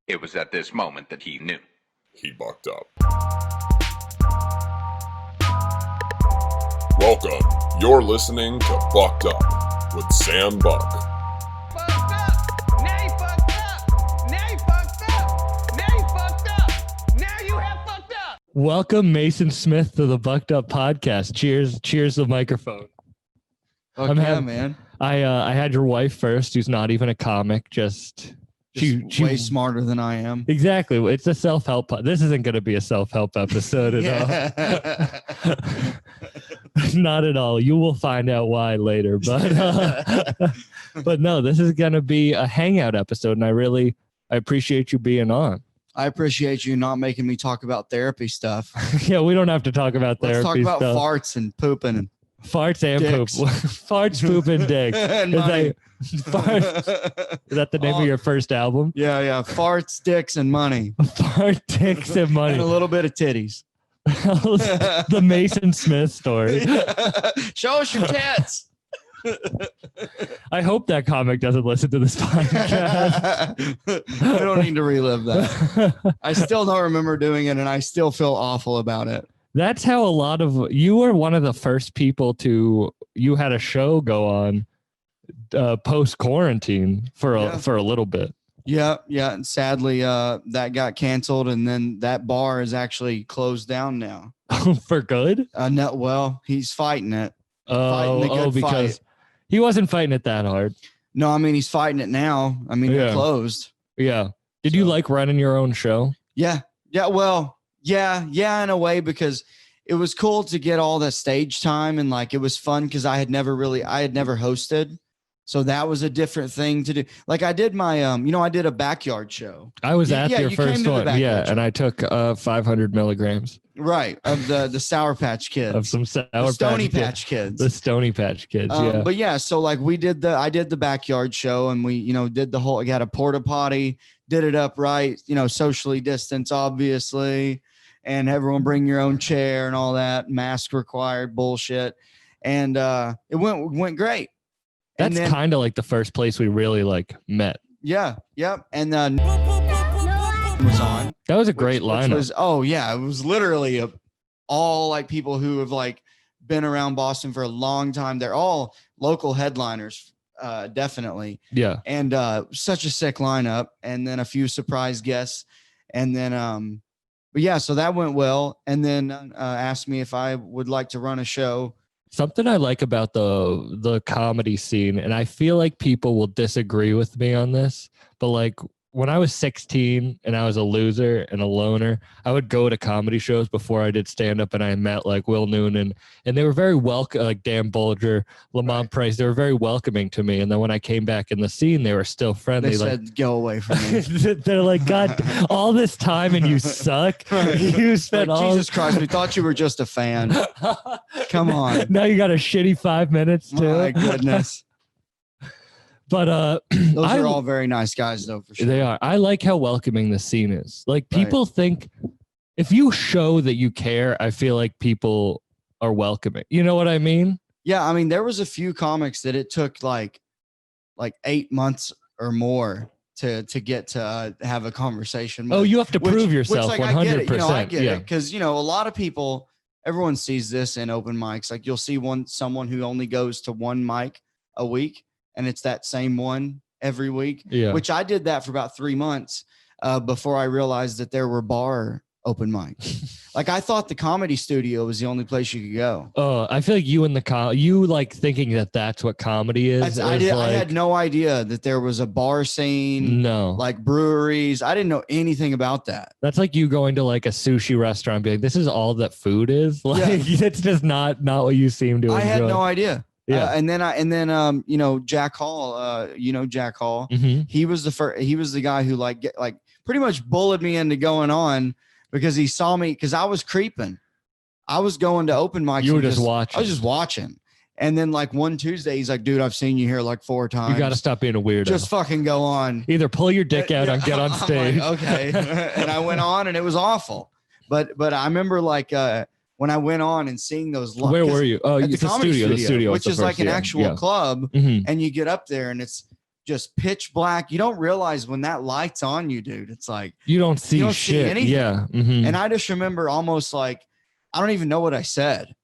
It was at this moment that he knew. He bucked up. Welcome. You're listening to Bucked Up with Sam Buck. Fucked up. Now you fucked up. Now you fucked up. Now you fucked up. Now you have fucked up. Welcome, Mason Smith, to the Bucked Up Podcast. Cheers to the microphone. Man. I had your wife first, who's not even a comic, just she way smarter than I am. Exactly. It's a self-help. This isn't going to be a self-help episode at all. Not at all. You will find out why later. But no, this is going to be a hangout episode, and I appreciate you being on. I appreciate you not making me talk about therapy stuff. Yeah, we don't have to talk about therapy. Let's talk about stuff. Farts and pooping and farts and dicks. poop. Farts, poop, and dicks. And Is money. that the name of your first album? Yeah. Farts, dicks, and money. Fart, dicks, and money. And a little bit of titties. The Mason Smith story. Show us your tits. I hope that comic doesn't listen to this podcast. We don't need to relive that. I still don't remember doing it, and I still feel awful about it. That's how you were one of the first people you had a show go on post quarantine for a little bit. Yeah. And sadly, that got canceled, and then that bar is actually closed down now. For good? No, well, he's fighting it. Because fight. He wasn't fighting it that hard. No, I mean, he's fighting it now. I mean, they're closed. Yeah. Did you like running your own show? Yeah. Well, yeah, in a way, because it was cool to get all the stage time, and like it was fun because I had never hosted. So that was a different thing to do. Like I did my, I did a backyard show. I was at your first one. Yeah. Show. And I took 500 milligrams. Right. Of the Sour Patch Kids. Of some Stony Patch Kids. The Stony Patch Kids. Yeah. But yeah, so like I did the backyard show, and we, did the whole, I got a porta potty, did it upright, socially distanced, obviously. And everyone bring your own chair and all that, mask required bullshit. And it went great. That's kind of like the first place we really met. Yeah. Yep. And then was on. That was a great lineup. It was literally all like people who have been around Boston for a long time. They're all local headliners, definitely. Yeah. And such a sick lineup, and then a few surprise guests, and then but yeah, so that went well. And then asked me if I would like to run a show. Something I like about the comedy scene, and I feel like people will disagree with me on this, but when I was 16 and I was a loser and a loner, I would go to comedy shows before I did stand up, and I met Will Noonan, and they were very welcome, Dan Bolger, Lamont Price. They were very welcoming to me. And then when I came back in the scene, they were still friendly. They said, "Go away from me." They're like, "God, all this time and you suck." You spent Jesus Christ, we thought you were just a fan. Come on. Now you got a shitty 5 minutes too. My goodness. But those are all very nice guys, though, for sure. They are. I like how welcoming the scene is. People think if you show that you care, I feel like people are welcoming. You know what I mean? Yeah, I mean, there was a few comics that it took like 8 months or more to get to have a conversation with. Oh, you have to prove yourself 100%. I get it, because a lot of people, everyone sees this in open mics. Like you'll see someone who only goes to one mic a week, and it's that same one every week. Yeah. Which I did that for about 3 months before I realized that there were bar open mics. I thought the Comedy Studio was the only place you could go. Oh, I feel like you and thinking that that's what comedy is. I had no idea that there was a bar scene. No. Breweries. I didn't know anything about that. That's like you going to a sushi restaurant and being like, this is all that food is. It's just not what you seem to enjoy. I had no idea. Yeah. And then Jack Hall, Jack Hall, mm-hmm. he was the guy who pretty much bullied me into going on because he saw me, because I was creeping. I was going to open mics. You were just watching. I was just watching. And then one Tuesday, he's like, "Dude, I've seen you here 4 times. You got to stop being a weirdo. Just fucking go on. Either pull your dick out and get on stage." Okay. And I went on, and it was awful. But I remember when I went on and seeing those. Where were you? Oh, at the Comedy studio, which is an actual club. Mm-hmm. And you get up there, and it's just pitch black. You don't realize when that light's on you, dude. It's like You don't see don't see shit. anything. Yeah. Mhm. and I just remember almost like I don't even know what I said.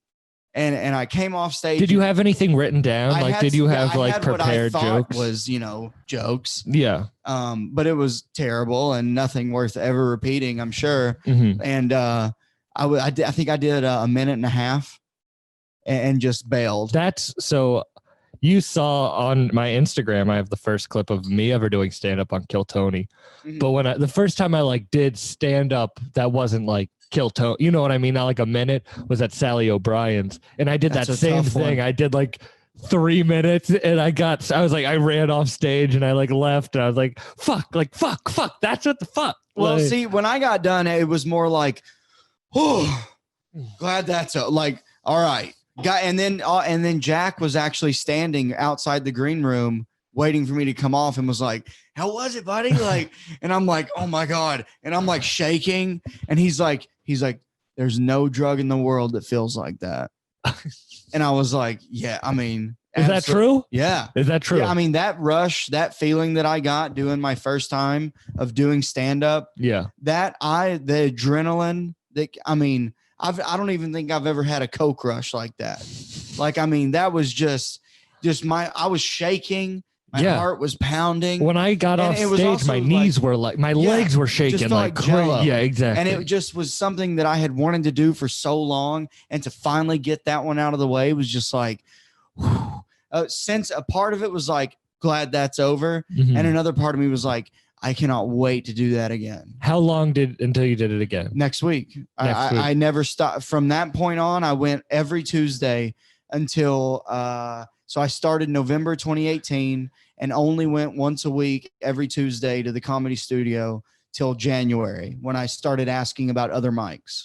And I came off stage. Did you have anything written down? I Like, had did you some- have I like had what I prepared thought jokes? was, jokes. Yeah. But it was terrible and nothing worth ever repeating, I'm sure. Mhm. And I think I did a minute and a half and just bailed. That's so. You saw on my Instagram, I have the first clip of me ever doing stand up on Kill Tony. Mhm. But when the first time I like did stand up, that wasn't like Kill Tony. You know what I mean? Not like a minute, was at Sally O'Brien's, and I did That's that a same tough one. thing. I did like 3 minutes, and I ran off stage, and I like left, and I was like, fuck. That's what the fuck. Well, Like, see, when I got done, it was more like, oh, glad that's like, all right. And then Jack was actually standing outside the green room waiting for me to come off and was like, how was it, buddy? Like, and I'm like, oh my God. And I'm like shaking. And he's like, there's no drug in the world that feels like that. And I was like, yeah, I mean, is that true? Yeah. Is that true? Yeah, I mean, that rush, that feeling that I got doing my first time of doing stand up, Yeah. the adrenaline I don't even think I've ever had a coke rush like that. Like, I mean, that was just I was shaking. My Yeah. heart was pounding. When I got And off it was stage, also my knees were like, my legs were shaking felt like like Jell-O. crazy. Yeah, exactly. And it just was something that I had wanted to do for so long. And to finally get that one out of the way was just like, whew. Since a part of it was like, glad that's over. Mhm. And another part of me was like, I cannot wait to do that again. How long until you did it again? Next week. Next week. I never stopped. From that point on, I went every Tuesday until so I started November 2018 and only went once a week every Tuesday to the Comedy Studio till January when I started asking about other mics.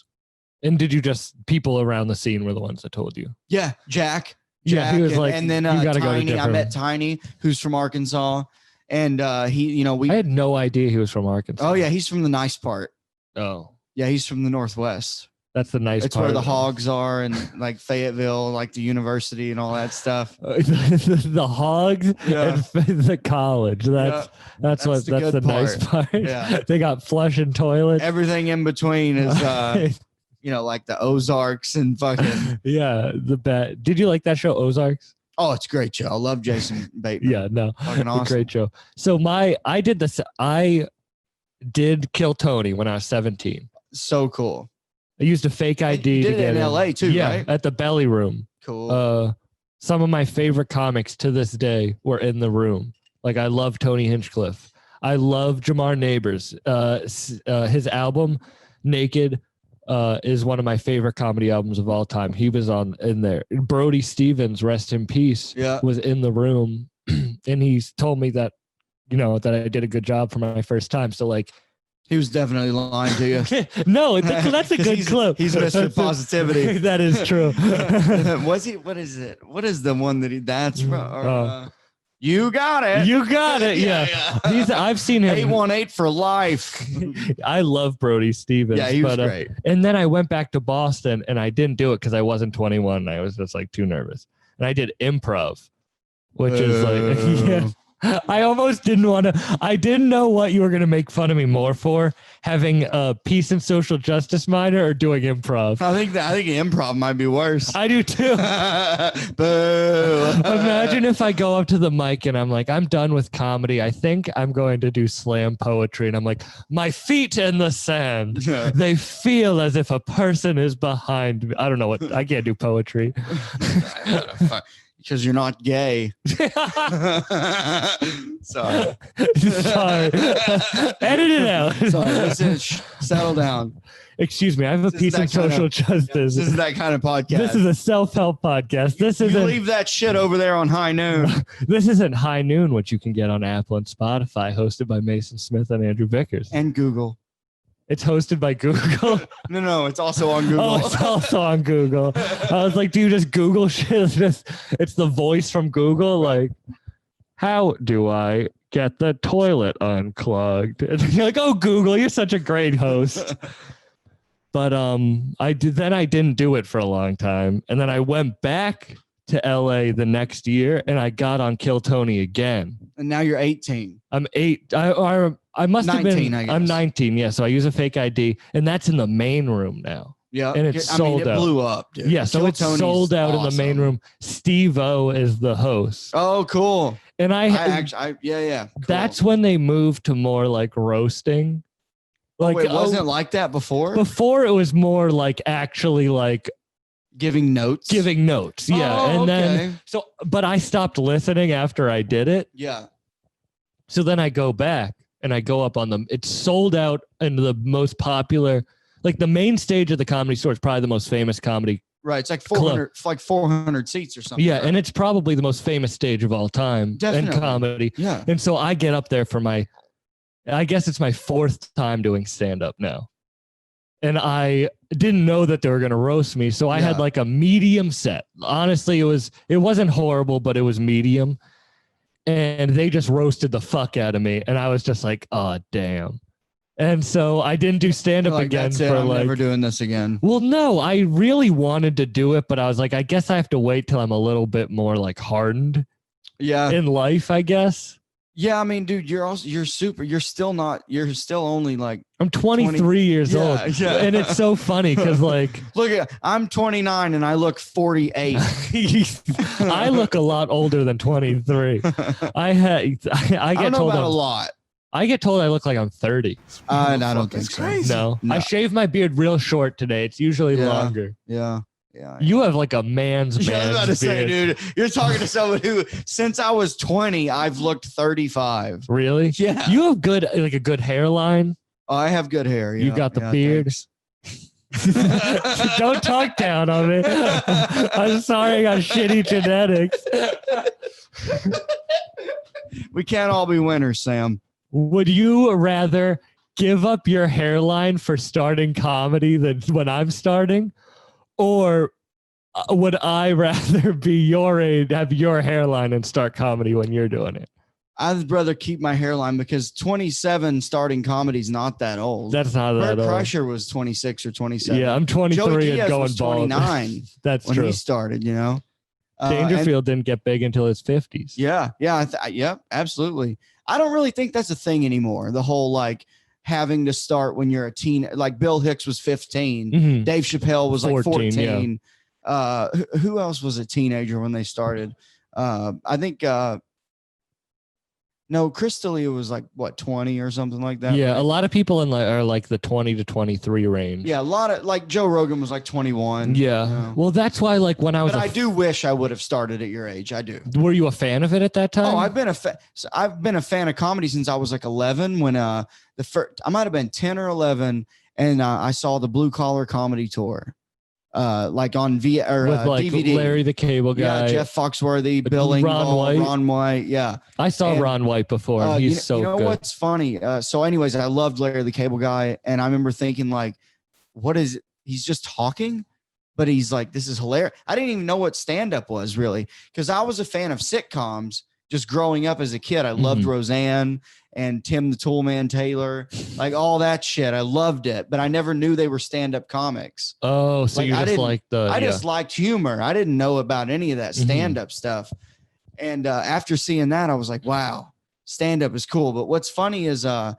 And did you people around the scene were the ones that told you? Yeah, Jack. Yeah, he was and, like, and then you gotta go to Tiny. I different- met Tiny, who's from Arkansas, and he, I had no idea he was from Arkansas. oh yeah, he's from the nice part. Oh, Yeah, he's from the Northwest. that's the nice It's part. where the hogs are and like Fayetteville, like the university and all that stuff. The hogs Yeah. and the college. That's That's what the that's good the nice part. Yeah. They got flushing toilets. Everything in between is like the Ozarks and fucking Yeah, the bet. Did you like that show Ozarks? oh, it's a great show. I love Jason Bateman. Yeah, no, Fucking a awesome. great show. So I did Kill Tony when I was 17. So cool. I used a fake ID you to did get it in LA too, yeah, right? at the Belly Room. Cool. Some of my favorite comics to this day were in the room. Like I love Tony Hinchcliffe. I love Jamar Neighbors. His album Naked is one of my favorite comedy albums of all time. He was in there. Brody Stevens, rest in peace, Yeah. was in the room, and he's told me that that I did a good job for my first time. So like, He was definitely lying to you. no, that's a good clip. He's Mr. Positivity. That is true. Was he? What is it? What is the one that that's from? You got it. You got it. Yeah. I've seen him. 818 for life. I love Brody Stevens. Yeah, he was but, great. And then I went back to Boston and I didn't do it because I wasn't 21. I was just like too nervous. And I did improv, which is like, yeah. I almost didn't want to. I didn't know what you were going to make fun of me more for, having a peace and social justice minor or doing improv. I think improv might be worse. I do too. Boo. Imagine if I go up to the mic and I'm like, I'm done with comedy. I think I'm going to do slam poetry. And I'm like, my feet in the sand. They feel as if a person is behind me. I don't know what. I can't do poetry. Because you're not gay. Sorry. Sorry. Edit it out. Sorry. Listen, settle down. Excuse me. I have a This is peace that and kind of- social justice. This is that kind of podcast. This is a self-help podcast. This you isn't leave that shit over there on High Noon. this isn't High Noon, which you can get on Apple and Spotify, hosted by Mason Smith and Andrew Vickers. And Google. It's hosted by Google. No, it's also on Google. Oh, it's also on Google. I was like, do you just Google shit? It's the voice from Google. Like, how do I get the toilet unclogged? And you're like, oh, Google, you're such a great host. But I didn't do it for a long time. And then I went back to LA the next year, and I got on Kill Tony again. And now you're 18. I'm 8. I must 19, have been. I guess. I'm 19. Yeah, so I use a fake ID, and that's in the main room now. Yeah, And it's sold it out. blew up, dude. Yeah, so Kill it's Tony's sold out in the main awesome. room. Steve-O is the host, Oh, cool. and Yeah. Cool. that's when they moved to more like roasting. Like, Wait, wasn't it like that before? before it was more like actually like Giving notes. giving notes. Yeah. Oh, And then, okay. but I stopped listening after I did it. Yeah. So then I go back and I go up on them. It's sold out in the most popular, like the main stage of the Comedy Store is probably the most famous comedy. Right. It's like 400, it's like 400 seats or something. Yeah. right? And it's probably the most famous stage of all time Definitely. in comedy. Yeah. And so I get up there for I guess it's my 4th time doing stand up now. And I didn't know that they were going to roast me. So I had Yeah. like a medium set. Honestly, it wasn't horrible, but it was medium. And they just roasted the fuck out of me. And I was just like, oh, damn. And so I didn't do stand up Like, again that's it. for I'm like, never doing this again. well, no, I really wanted to do it, but I was like, I guess I have to wait till I'm a little bit more like hardened Yeah. in life, I guess. Yeah. I mean, dude, you're still only like, I'm 23 years Yeah, old. yeah. And it's so funny because like I'm 29 and I look 48. I look a lot older than 23. I get I don't know told about a lot. I get told I look like I'm 30. I don't think so. No. No. I shaved my beard real short today. It's usually Yeah. longer. Yeah. Yeah. You have like a man's Yeah, I was about to say, beard. dude, you're talking to someone who, since I was 20, I've looked 35. Really? Yeah. You have a good hairline. Oh, I have good hair. You yeah, got the yeah, beard. thanks. Don't talk down on me. I'm sorry I got shitty genetics. We can't all be winners, Sam. Would you rather give up your hairline for starting comedy than when I'm starting? Or would I rather be your age, have your hairline and start comedy when you're doing it? I'd rather keep my hairline because 27 starting comedy is not that old. That's not Bert that old. Kreischer was 26 or 27. Yeah, I'm 23 Joey and Diaz going was bald. 29 That's when true. he started, you know. And- Dangerfield didn't get big until his 50s. Yeah, yep, absolutely. I don't really think that's a thing anymore. The whole like having to start when you're a teen, like Bill Hicks was 15, Mhm. Dave Chappelle was like 14, 14. Who else was a teenager when they started? I think no, Chris D'Elia was like what 20 or something like that. Yeah, right? a lot of people are like the 20 to 23 range. Yeah, a lot of like Joe Rogan was like 21. Yeah. you know. Well, that's why like when I was But I do wish I would have started at your age. I do. were you a fan of it at that time? Oh, I've been a fan of comedy since I was like 11. When I might have been 10 or 11, and I saw the Blue Collar Comedy Tour, like on with like DVD. Larry the Cable Guy. Yeah, Jeff Foxworthy, Ron Bill Engvall, White. Ron White. Yeah, I saw and, Ron White before. And he's so you know good. what's funny? So, anyways, I loved Larry the Cable Guy, and I remember thinking like, what is? He's just talking. But he's like, this is hilarious. I didn't even know what stand-up was really, because I was a fan of sitcoms just growing up as a kid. I loved Roseanne and Tim the Toolman Taylor, like all that shit. I loved it, but I never knew they were stand-up comics. Oh, so Like, you I just didn't- like the I just liked humor. I didn't know about any of that stand-up stuff. And after seeing that, I was like, wow, stand-up is cool. But what's funny is, a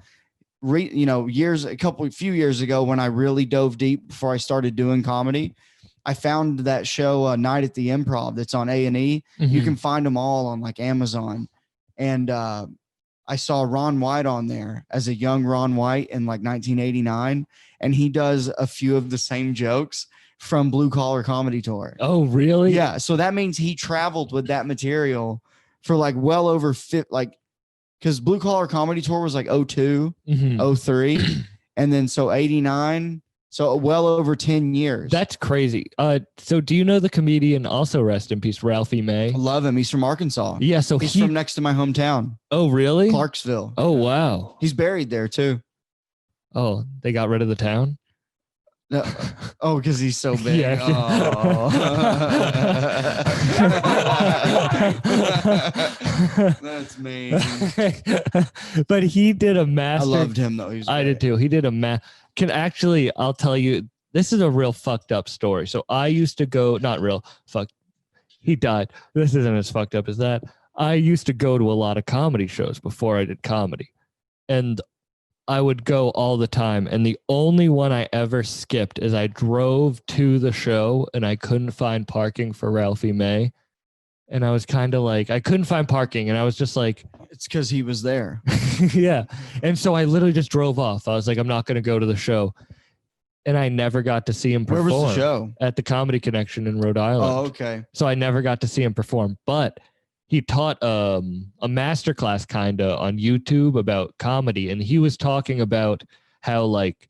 few years ago when I really dove deep before I started doing comedy, I found that show Night at the Improv that's on A&E. You can find them all on like Amazon. And I saw Ron White on there as a young Ron White in like 1989. And he does a few of the same jokes from Blue Collar Comedy Tour. Oh, really? Yeah. So that means he traveled with that material for like well over because Blue Collar Comedy Tour was like 02, Mhm. 03. And then so 89. So well over 10 years. That's crazy. So do you know the comedian, also rest in peace, Ralphie May? I love him. He's from Arkansas. Yeah. So He's from next to my hometown, Oh, really? Clarksville. Oh, wow. He's buried there too. Oh, they got rid of the town? No, oh, because he's so big. Yeah. Oh. That's mean. But he did a I master. loved him though. He was I did great. too. He did I'll tell you, this is a real fucked up story. So I used to go, not real fuck. He died. This isn't as fucked up as that. I used to go to a lot of comedy shows before I did comedy. And I would go all the time. And the only one I ever skipped is I drove to the show and I couldn't find parking for Ralphie May. And I was kind of like, I couldn't find parking. And I was just like, It's because he was there. yeah. And so I literally just drove off. I was like, I'm not going to go to the show. And I never got to see him perform. Where was the show? At the Comedy Connection in Rhode Island. Oh, okay. So I never got to see him perform. But he taught a masterclass kind of on YouTube about comedy. And he was talking about how like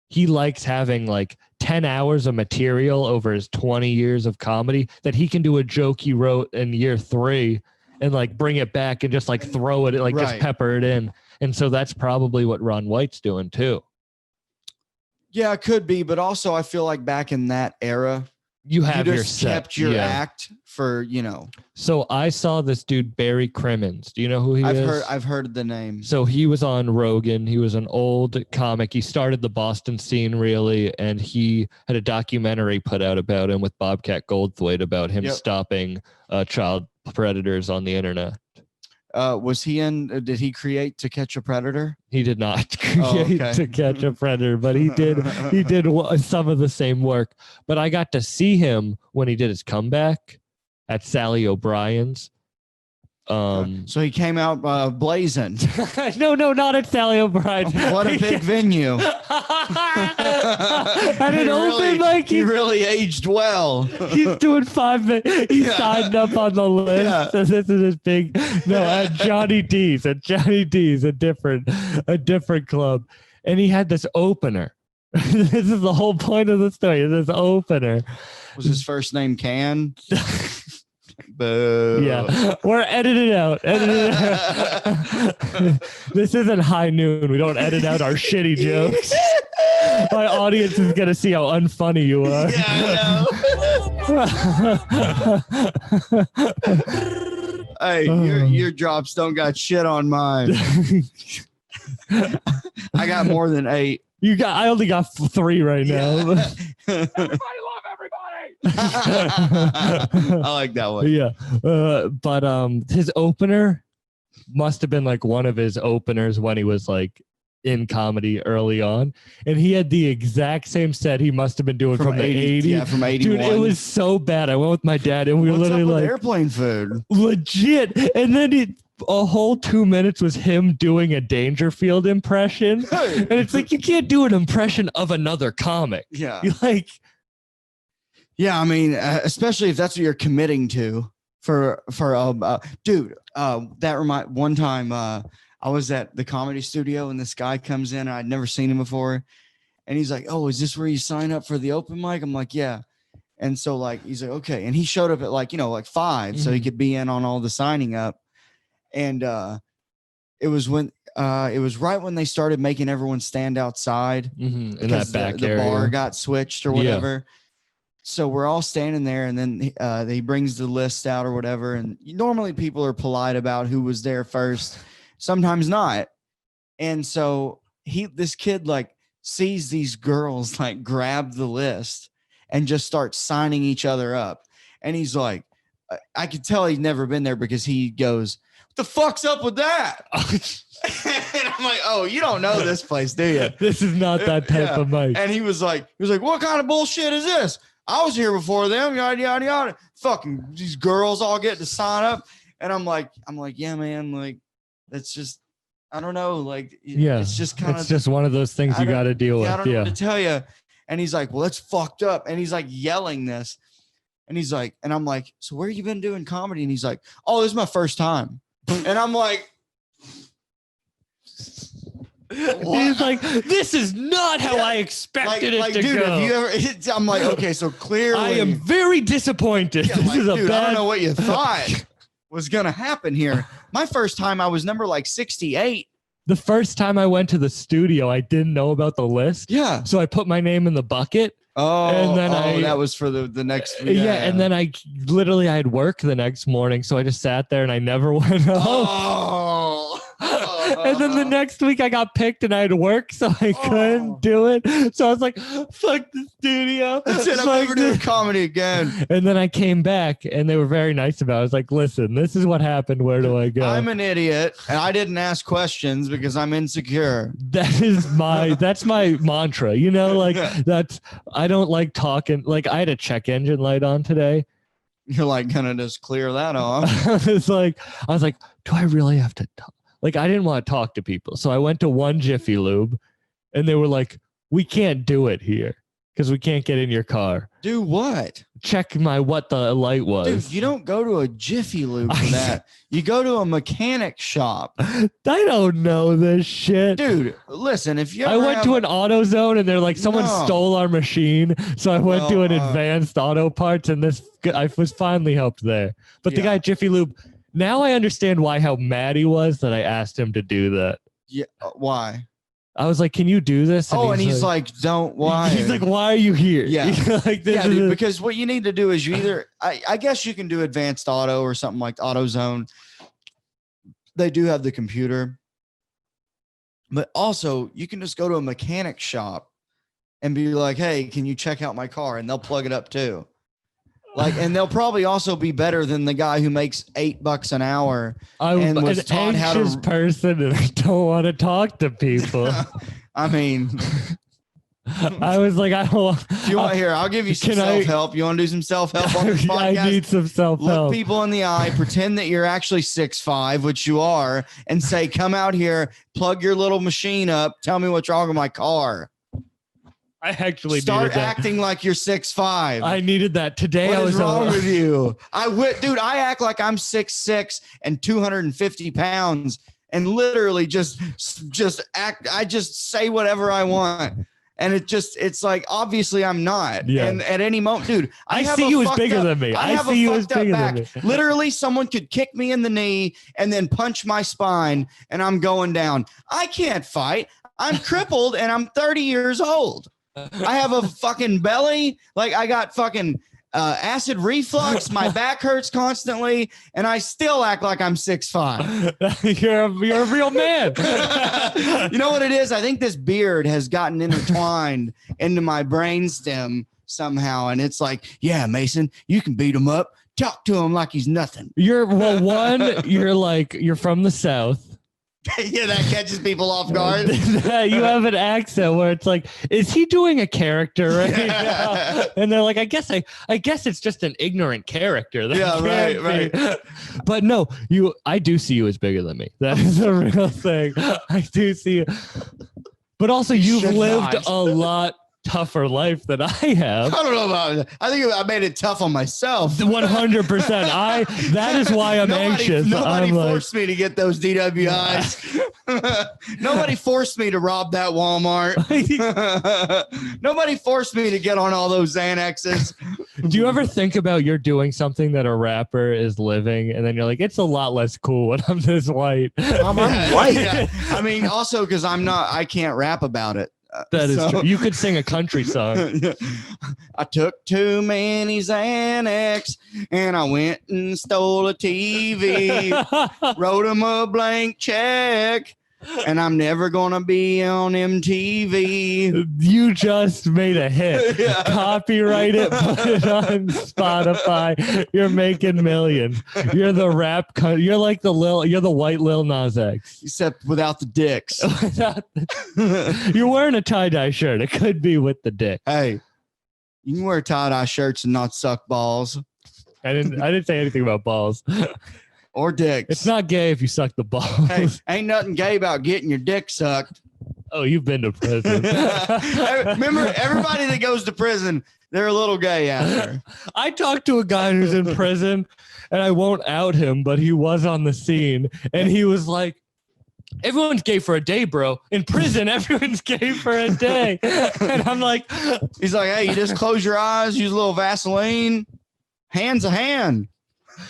he likes having like 10 hours of material over his 20 years of comedy that he can do a joke he wrote in year 3 and like bring it back and just like throw it, like just Right. pepper it in. And so that's probably what Ron White's doing too. Yeah, it could be, but also I feel like back in that era, You have you your just set. kept your Yeah. act for, you know. So I saw this dude, Barry Crimmins. Do you know who he is? I've heard the name. So he was on Rogan. He was an old comic. He started the Boston scene really, and he had a documentary put out about him with Bobcat Goldthwait about him Yep. stopping child predators on the internet. Was he in? Did he create To Catch a Predator? He did not Oh, create okay. To Catch a Predator, but he did some of the same work. But I got to see him when he did his comeback at Sally O'Brien's. So he came out blazing. No, not at Sally O'Brien's. What a big venue! At an He open really- mic, he really aged well. he's doing 5 minutes. He signed up on the list. Yeah. So this is his big. No, at Johnny D's. At Johnny D's, a different club, and he had this opener. This is the whole point of the story. This opener. Was his first name Can? Boo. Yeah, we're edited out. This isn't High Noon. We don't edit out our shitty jokes. My audience is gonna see how unfunny you are. Hey, your drops don't got shit on mine. I got more than 8. I only got 3 right now. Everybody love everybody. I like that one. Yeah, but his opener must have been like one of his openers when he was like in comedy early on, and he had the exact same set he must have been doing from the 80s. Yeah, from 81. Dude, it was so bad. I went with my dad, and we were What's literally up with like airplane food. legit, and then a whole 2 minutes was him doing a Dangerfield impression, and it's like you can't do an impression of another comic. Yeah. You like. Yeah, I mean, especially if that's what you're committing to dude, one time I was at the Comedy Studio and this guy comes in and I'd never seen him before. And he's like, "Oh, is this where you sign up for the open mic?" I'm like, "Yeah." And so like, he's like, "Okay." And he showed up at like 5 so he could be in on all the signing up. And it was right when they started making everyone stand outside In because that back the area. bar got switched or whatever. So we're all standing there, and then he brings the list out or whatever. And normally people are polite about who was there first, sometimes not. And so this kid like sees these girls like grab the list and just start signing each other up. And he's like, I could tell he'd never been there because he goes, "What the fuck's up with that?" And I'm like, "Oh, you don't know this place, do you?" This is not that type Yeah. of mic. And he was like, "What kind of bullshit is this? I was here before them, yada yada yada. Fucking these girls all get to sign up." And I'm like, "Yeah, man, like that's just, I don't know, like Yeah, it's just kind it's of just one of those things you got to deal I with. don't know Yeah. what to tell you." And he's like, "Well, that's fucked up." And he's like yelling this, and he's like, and I'm like, "So where you been doing comedy?" And he's like, "Oh, this is my first time." And I'm like, He's like, "This is not how I expected it to dude, go." have you ever? I'm like, okay, so clearly, I am very disappointed. Yeah, This like, is a dude, I bad. don't know what you thought was gonna happen here. My first time, I was number like 68. The first time I went to the studio, I didn't know about the list, Yeah. so I put my name in the bucket. Oh, And then that was for the next. Yeah, and then I had work the next morning, so I just sat there and I never went home. Oh. And then the next week I got picked and I had to work, so I couldn't do it. So I was like, fuck the studio. That's it. I'm never doing comedy again. And then I came back and they were very nice about it. I was like, listen, this is what happened. Where do I go? I'm an idiot and I didn't ask questions because I'm insecure. That's my mantra, you know, like I don't like talking. Like I had a check engine light on today. You're like gonna just clear that off. I was like, do I really have to talk? Like, I didn't want to talk to people. So I went to one Jiffy Lube and they were like, we can't do it here because we can't get in your car. Do what? Check what the light was. Dude, you don't go to a Jiffy Lube for that. You go to a mechanic shop. I don't know this shit. Dude, listen, if you I went to an AutoZone and they're like, someone stole our machine. So I went to an advanced auto parts and I was finally helped there. But the guy at Jiffy Lube, now I understand how mad he was that I asked him to do that. Yeah. Why? I was like, can you do this? And he's like, don't, why? He's like, why are you here? Yeah. Like, dude, because what you need to do is you either, I guess you can do advanced auto or something like AutoZone. They do have the computer. But also, you can just go to a mechanic shop and be like, hey, can you check out my car? And they'll plug it up too. Like, and they'll probably also be better than the guy who makes $8 an hour. I'm an anxious person and I don't want to talk to people. I mean, I was like, I don't want. If you want to hear, I'll give you some self-help. You want to do some self-help on this podcast? I need some self-help. Look people in the eye, pretend that you're actually 6'5", which you are, and say, come out here, plug your little machine up, tell me what's wrong with my car. I actually start acting like you're 6'5". I needed that today. What is wrong with you? Dude, I act like I'm 6'6" and 250 pounds and literally just act. I just say whatever I want. And it's like, obviously I'm not. Yeah. And at any moment, dude, I see you as bigger than me. I see you as bigger than me. Literally, someone could kick me in the knee and then punch my spine and I'm going down. I can't fight. I'm crippled and I'm 30 years old. I have a fucking belly. Like I got fucking acid reflux. My back hurts constantly, and I still act like I'm 6'5". You're a real man. You know what it is? I think this beard has gotten intertwined into my brainstem somehow, and it's like, yeah, Mason, you can beat him up. Talk to him like he's nothing. You're from the South. Yeah, that catches people off guard. You have an accent where it's like, is he doing a character right now? And they're like, I guess it's just an ignorant character. Yeah, right. But no, I do see you as bigger than me. That is a real thing. I do see you. But also, you've lived a lot tougher life than I have. I don't know about it. I think I made it tough on myself. 100%. That is why I'm anxious. Nobody forced me to get those DWIs. Nobody forced me to rob that Walmart. Nobody forced me to get on all those Xanaxes. Do you ever think about you're doing something that a rapper is living and then you're like, it's a lot less cool when I'm this white? I'm white. Yeah. I mean, also because I can't rap about it. That is true. You could sing a country song. I took too many Xanax and I went and stole a TV, wrote him a blank check, and I'm never going to be on MTV. You just made a hit. Yeah. Copyright it, put it on Spotify. You're making millions. You're the rap. You're like you're the white Lil Nas X. Except without the dicks. You're wearing a tie-dye shirt. It could be with the dick. Hey, you can wear tie-dye shirts and not suck balls. I didn't say anything about balls. Or dicks. It's not gay if you suck the balls. Hey, ain't nothing gay about getting your dick sucked. Oh, you've been to prison. Remember, everybody that goes to prison, they're a little gay after. I talked to a guy who's in prison, and I won't out him, but he was on the scene, and he was like, everyone's gay for a day, bro. In prison, everyone's gay for a day. And I'm like, he's like, hey, you just close your eyes, use a little Vaseline. Hand's a hand.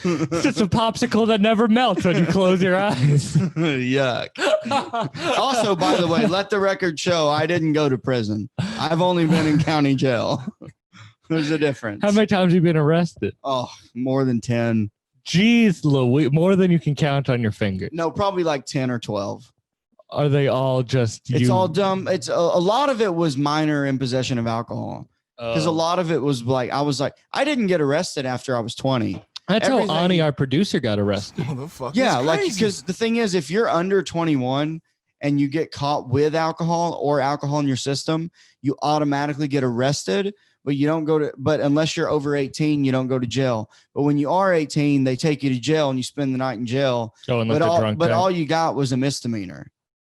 It's just a popsicle that never melts when you close your eyes. Yuck. Also, by the way, let the record show I didn't go to prison. I've only been in county jail. There's a difference. How many times have you been arrested? Oh, more than 10. Jeez Louise, more than you can count on your fingers. No, probably like 10 or 12. are they all just? It's all dumb. It's a lot of it was minor in possession of alcohol. Because a lot of it was like, I didn't get arrested after I was 20. That's how Ani, our producer, got arrested. Yeah, like, because the thing is, if you're under 21 and you get caught with alcohol or alcohol in your system, you automatically get arrested, but you don't but unless you're over 18, you don't go to jail. But when you are 18, they take you to jail and you spend the night in jail. Oh, but all you got was a misdemeanor.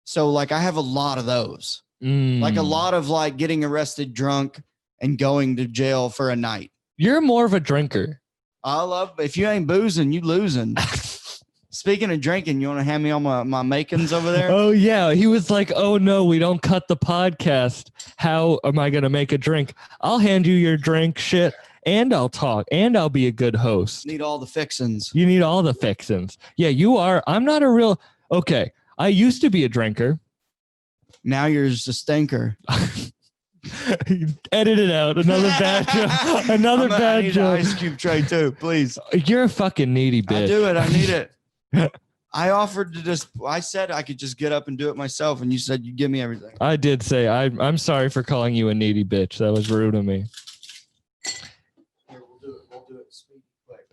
So like, I have a lot of those, like a lot of like getting arrested drunk and going to jail for a night. You're more of a drinker. I love, if you ain't boozing, you losing. Speaking of drinking, you want to hand me all my makings over there? Oh, yeah. He was like, oh, no, we don't cut the podcast. How am I going to make a drink? I'll hand you your drink shit and I'll talk and I'll be a good host. Need all the fixins. You need all the fixins. Yeah, you are. I'm not a real. Okay. I used to be a drinker. Now you're just a stinker. Edit it out. Another bad joke. Another bad joke. Ice cube tray too, please. You're a fucking needy bitch. I do it. I need it. I offered to I said I could just get up and do it myself, and you said you'd give me everything. I did say I'm sorry for calling you a needy bitch. That was rude of me. Here, we'll do it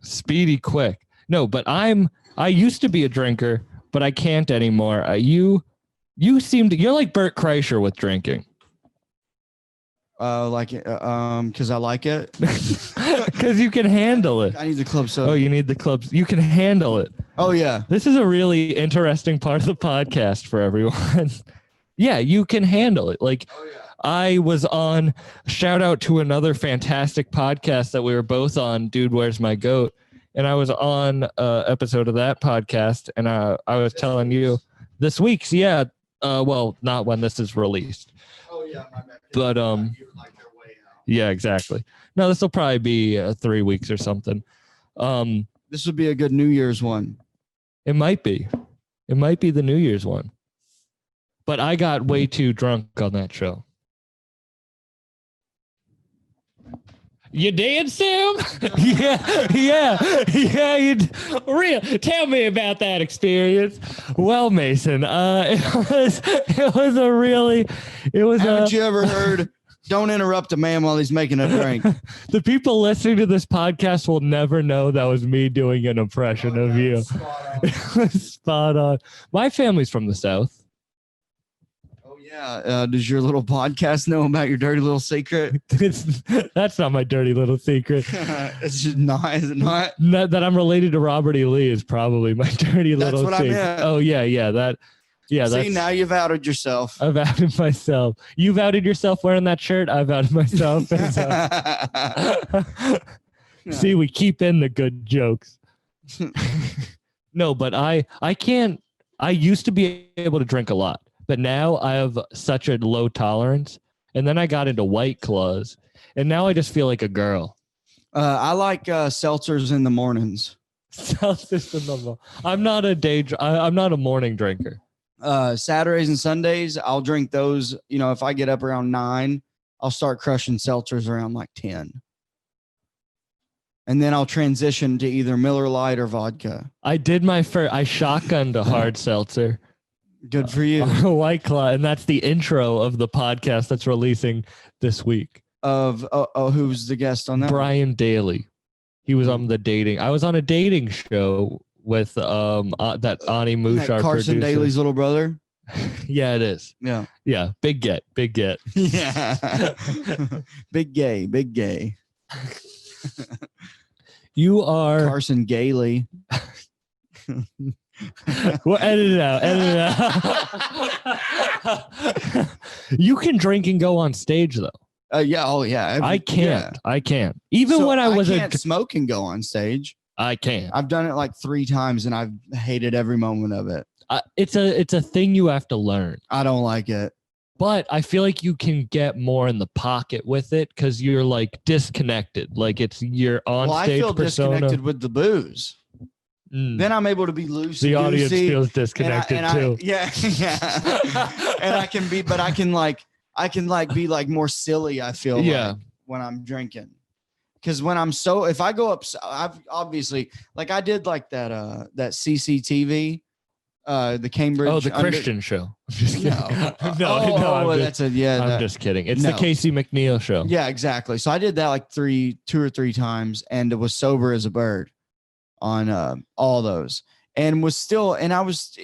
speedy quick. No, but I used to be a drinker, but I can't anymore. You you're like Bert Kreischer with drinking. Like it, because I like it. Because you can handle it. I need the club soda. Oh, you need the clubs. You can handle it. Oh yeah. This is a really interesting part of the podcast for everyone. Yeah, you can handle it. Like, I was on. Shout out to another fantastic podcast that we were both on. Dude, Where's My Goat? And I was on an episode of that podcast, and I was telling you this week's. Yeah. Well, not when this is released. Oh yeah, my bad. But yeah, exactly. No, this will probably be 3 weeks or something. This would be a good New Year's one. It might be the New Year's one. But I got way too drunk on that show. You did, Sam? yeah. Real. Tell me about that experience. Well, Mason, it was. Haven't you ever heard? Don't interrupt a man while he's making a drink. The people listening to this podcast will never know that was me doing an impression of you. Spot on. My family's from the South. Yeah. Does your little podcast know about your dirty little secret? That's not my dirty little secret. It's just not, is it not? That I'm related to Robert E. Lee is probably my dirty little secret. I meant. Oh, yeah. See, now you've outed yourself. I've outed myself. You've outed yourself wearing that shirt. I've outed myself. See, we keep in the good jokes. No, but I can't. I used to be able to drink a lot. But now I have such a low tolerance. And then I got into White Claws. And now I just feel like a girl. I like seltzers in the mornings. Seltzers in the morning. I'm not a morning drinker. Saturdays and Sundays, I'll drink those. You know, if I get up around 9, I'll start crushing seltzers around like 10. And then I'll transition to either Miller Lite or vodka. I did I shotgunned a hard seltzer. Good for you. White Claw, and that's the intro of the podcast that's releasing this week. Who's the guest on that? Brian Daly. He was on I was on a dating show with that Ani Moosh, our Carson producer. Daly's little brother. Yeah, it is. Yeah. Big get. Yeah. Big gay. You are Carson Gailey. Well, edit it out. You can drink and go on stage though. Yeah. I can't. Even when I can't smoke and go on stage. I can't. I've done it like 3 times and I've hated every moment of it. It's a thing you have to learn. I don't like it. But I feel like you can get more in the pocket with it because you're like disconnected. Like you're on stage. I feel disconnected with the booze. Then I'm able to be loose. The audience feels disconnected too. Yeah. And I can be be like more silly. I feel like when I'm drinking, because if I go up, I've obviously like I did like that CCTV The Cambridge. Oh, the Christian show. Just kidding. No. That's a I'm just kidding. It's the Casey McNeil show. Yeah, exactly. So I did that like 2 or 3 times, and it was sober as a bird on all those, and I was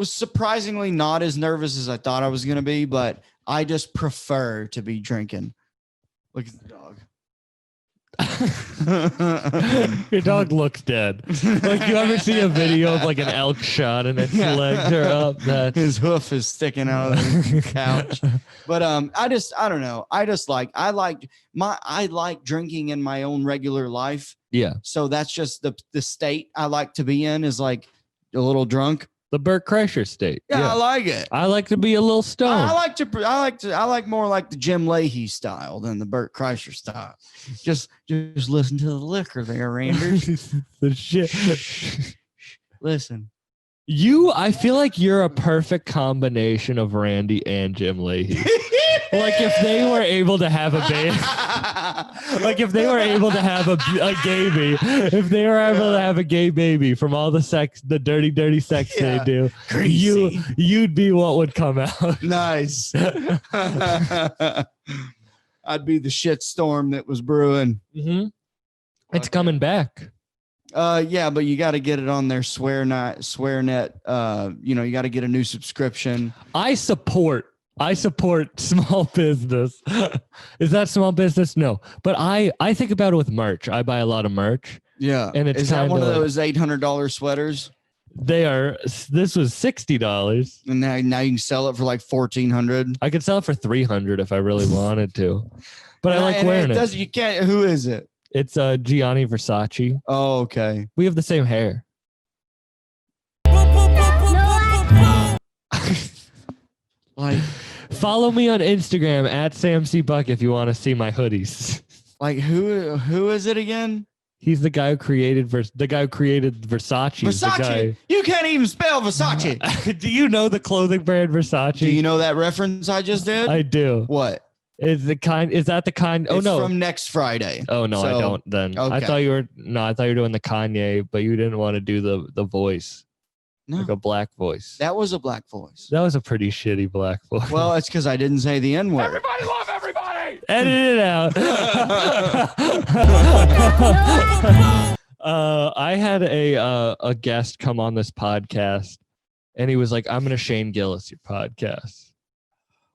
surprisingly not as nervous as I thought I was gonna be, but I just prefer to be drinking. Look at the dog. Your dog looks dead. Like, you ever see a video of like an elk shot and its legs are up? His hoof is sticking out of the couch. But I don't know. I like drinking in my own regular life. Yeah. So that's just the state I like to be in, is like a little drunk. The Bert Kreischer state. Yeah, I like it. I like to be a little stoned. I like more like the Jim Leahy style than the Bert Kreischer style. Just listen to the liquor there, Randers. The shit. Listen. I feel like you're a perfect combination of Randy and Jim Leahy. Like, if they were able to have a baby, like if they were able to have a baby, if they were able to have a gay baby from all the sex, the dirty sex they do, you'd be what would come out. Nice. I'd be the shit storm that was brewing. Mm-hmm. It's coming back. Yeah, but you got to get it on their SwearNet. You got to get a new subscription. I support small business. Is that small business? No, but I think about it with merch. I buy a lot of merch. Yeah, and it's is that one of those $800 sweaters? They are. This was $60, and now you can sell it for like $1,400. I could sell it for $300 if I really wanted to, but I like wearing it. You can't. Who is it? It's Gianni Versace. Oh, okay. We have the same hair. Like, follow me on Instagram at SamCBuck if you want to see my hoodies. Like, who is it again? He's the guy who created Versace. Versace. You can't even spell Versace. Do you know the clothing brand Versace? Do you know that reference I just did? I do. What? Is that the kind? Oh, it's no. from next Friday. Oh, no, I don't then. Okay. I thought you were doing the Kanye, but you didn't want to do the voice. No. Like a black voice. That was a black voice. That was a pretty shitty black voice. Well, it's because I didn't say the N-word. Everybody love everybody. Edit it out. I had a guest come on this podcast, and he was like, "I'm going to Shane Gillis your podcast."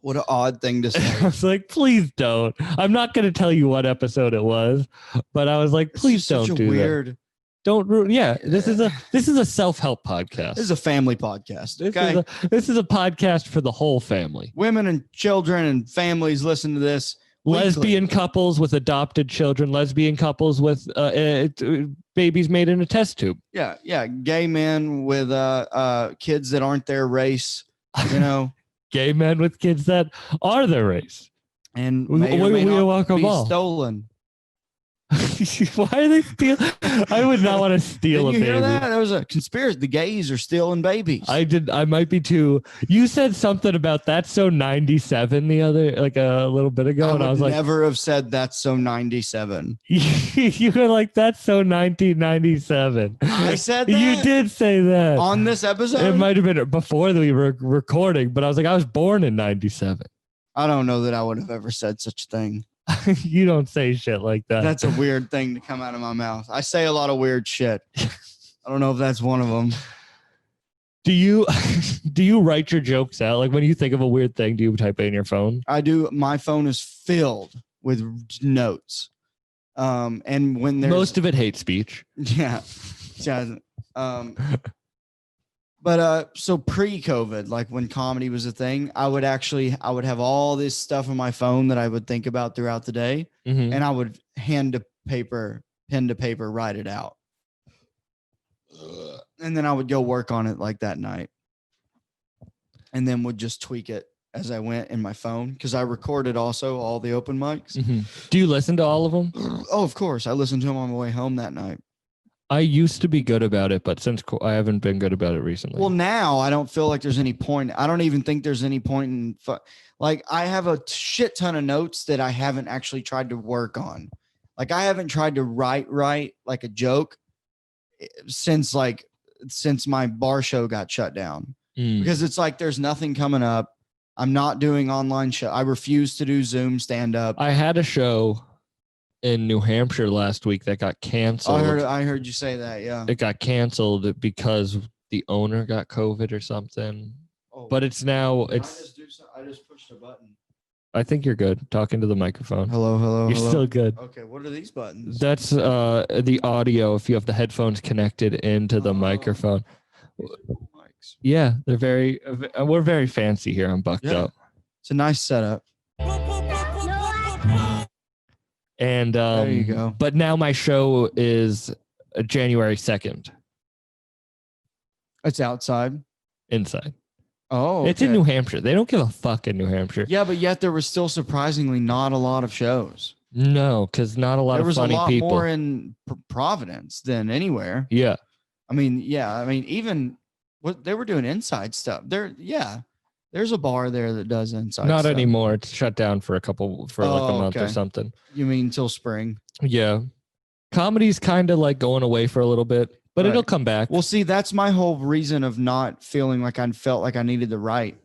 What an odd thing to say. I was like, please don't. I'm not going to tell you what episode it was, but I was like, please don't do that. Don't. Yeah, this is a self-help podcast. This is a family podcast. This is a podcast for the whole family. Women and children and families listen to this. Lesbian couples with adopted children. Lesbian couples with babies made in a test tube. Yeah. Gay men with kids that aren't their race. You know. Gay men with kids that are their race. And may not be stolen. Why are they stealing? I would not want to steal a baby. Hear that? There was a conspiracy. The gays are stealing babies. I might be too. You said something about that's so 97 a little bit ago, and I was like, never have said that's so 97. You were like, that's so 1997. I said that? You did say that on this episode. It might have been before we were recording, but I was like, I was born in 97. I don't know that I would have ever said such a thing. You don't say shit like that. That's a weird thing to come out of my mouth. I say a lot of weird shit. I don't know if that's one of them. Do you write your jokes out? Like, when you think of a weird thing, do you type it in your phone? I do. My phone is filled with notes. And when there's most of it hate speech. Yeah. But so pre-COVID, like when comedy was a thing, I would have all this stuff on my phone that I would think about throughout the day, and I would pen to paper, write it out, and then I would go work on it like that night, and then would just tweak it as I went in my phone because I recorded also all the open mics. Mm-hmm. Do you listen to all of them? Oh, of course, I listened to them on my way home that night. I used to be good about it, but since I haven't been good about it recently. Well, now I don't feel like there's any point. I don't even think there's any point in like I have a shit ton of notes that I haven't actually tried to work on. Like I haven't tried to write like a joke since like since my bar show got shut down Mm. because it's like there's nothing coming up. I'm not doing online show. I refuse to do Zoom stand up. I had a show in New Hampshire last week that got canceled. I heard you say that. Yeah. It got canceled because the owner got COVID or something. Oh, But it's now did it's. I just pushed a button. I think you're good. Talking to the microphone. Hello. You're still good. Okay. What are these buttons? That's the audio if you have the headphones connected into the Oh. microphone. Mics. Yeah, they're we're very fancy here on Bucked Yeah. Up. It's a nice setup. And There you go. But now my show is January 2nd It's outside. inside. Oh, It's in okay. New Hampshire. They don't give a fuck in New Hampshire. Yeah, but yet there was still surprisingly not a lot of shows. No, because not a lot There of was a funny lot people. more in Providence than anywhere. Yeah. I mean, even what they were doing inside stuff. There's a bar there that does inside Not stuff. anymore. It's shut down for like a month or okay. something. You mean till spring? Yeah. Comedy's kind of like going away for a little bit, but Right. it'll come back. Well, see, that's my whole reason of not feeling like I felt like I needed to write.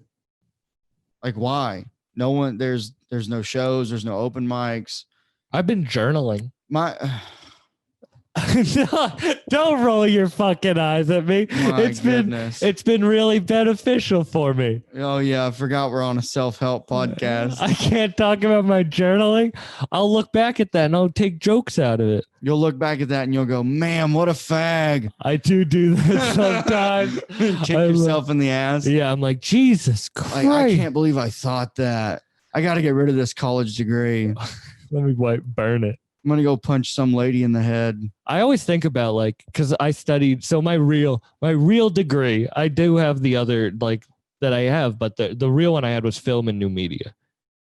Like, why? No one. There's no shows. There's no open mics. I've been journaling. My Don't roll your fucking eyes at me. my goodness. It's been really beneficial for me. Oh yeah, I forgot we're on a self-help podcast. I can't talk about my journaling. I'll look back at that and I'll take jokes out of it. You'll look back at that and you'll go, "Man, what a fag!" I do this sometimes. Kick I yourself in the ass. Yeah, I'm like, Jesus Christ. Like, I can't believe I thought that. I got to get rid of this college degree. Let me burn it. I'm gonna go punch some lady in the head. I always think about like, because I studied, so my real degree, I do have the other like that I have, but the real one I had was film and new media.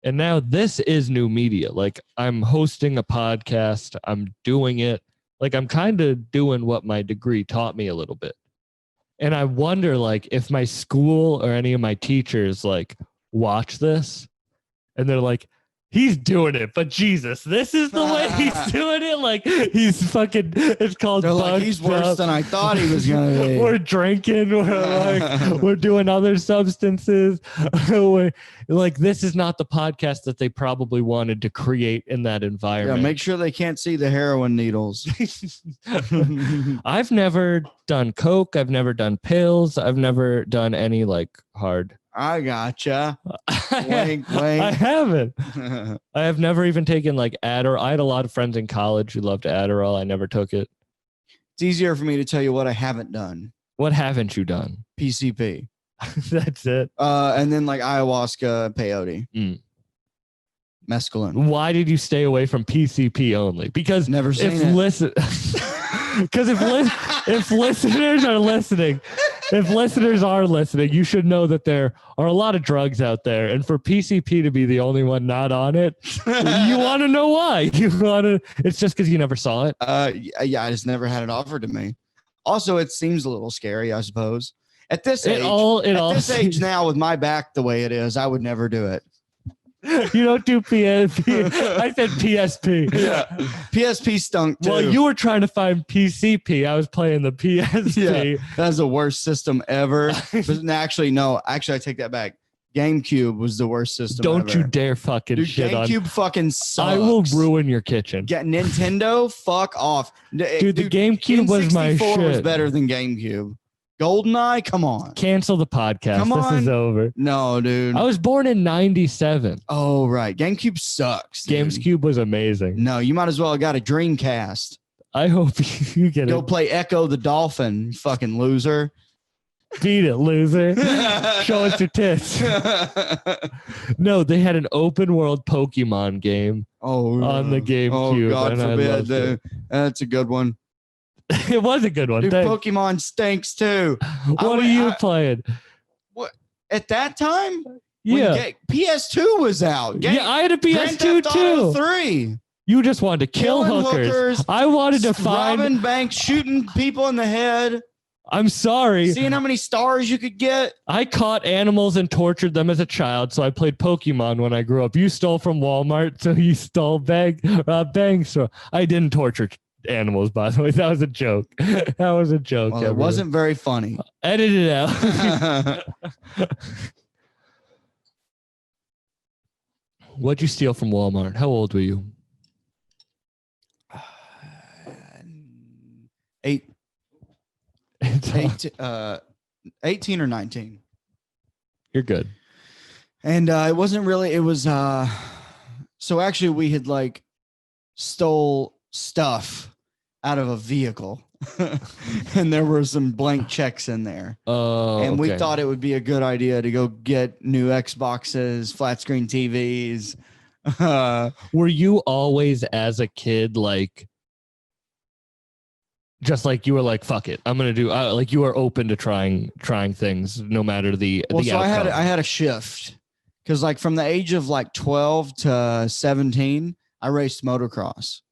And now this is new media. Like I'm hosting a podcast, I'm doing it. Like I'm kind of doing what my degree taught me a little bit. And I wonder like if my school or any of my teachers like watch this and they're like, he's doing it, but Jesus, this is the way he's doing it. Like he's fucking. It's called. They're like, he's worse than I thought he was gonna be. We're drinking. We're doing other substances. Like this is not the podcast that they probably wanted to create in that Yeah, environment. make sure they can't see the heroin needles. I've never done coke. I've never done pills. I've never done any like hard. I gotcha. Wink, I wink. haven't. I have never even taken like Adderall. I had a lot of friends in college who loved Adderall. I never took it. It's easier for me to tell you what I haven't done. What haven't you done? PCP. That's it. And then like ayahuasca, peyote, Mm. mescaline. Why did you stay away from PCP only? Because Never seen if it. listen, because if listeners are listening, you should know that there are a lot of drugs out there, and for PCP to be the only one not on it, you want to know why? It's just because you never saw it. Yeah, I just never had it offered to me. Also, it seems a little scary, I suppose. At this age, this age now, with my back the way it is, I would never do it. You don't do PSP. I said PSP. Yeah, PSP stunk too. Well, you were trying to find PCP. I was playing the PSP. Yeah, that's the worst system ever. But actually, no. Actually, I take that back. GameCube was the worst system Don't ever. you dare fucking Dude, shit on. GameCube fucking sucks. I will ruin your kitchen. Get Nintendo, fuck off. Dude, the GameCube was my N64 was shit. better than GameCube. GoldenEye, come on. Cancel the podcast. Come This is on. over. No, dude. I was born in 97. Oh, right. GameCube sucks. Dude. GameCube was amazing. No, you might as well have got a Dreamcast. I hope you get Go it. play Echo the Dolphin, you fucking loser. Beat it, loser. Show us your tits. No, they had an open world Pokemon game Oh, on the GameCube. Oh, God and I forbid. loved it. That's a good one. It was a good one. Dude, Thanks. Pokemon stinks too. What are you playing? At that time, Yeah. PS2 was out. Yeah, I had a Grand PS2 Theft Auto too. 3. You just wanted to kill Killing hookers. I wanted to find. robbing banks, shooting people in the head, I'm sorry. seeing how many stars you could get. I caught animals and tortured them as a child, so I played Pokemon when I grew up. You stole from Walmart, so you stole banks. So I didn't torture animals, by the way. That was a joke. That was a joke. Well, it wasn't very funny. Edit it out. What'd you steal from Walmart? How old were you? 18 or 19. You're good. And it wasn't really, it was, so actually we had like stole stuff out of a vehicle and there were some blank checks in there. Oh, and we okay. thought it would be a good idea to go get new Xboxes, flat screen TVs. Were you always as a kid, like, just like you were like, fuck it, I'm going to do, like you were open to trying things no matter the so outcome. I had a shift because like from the age of like 12 to 17, I raced motocross.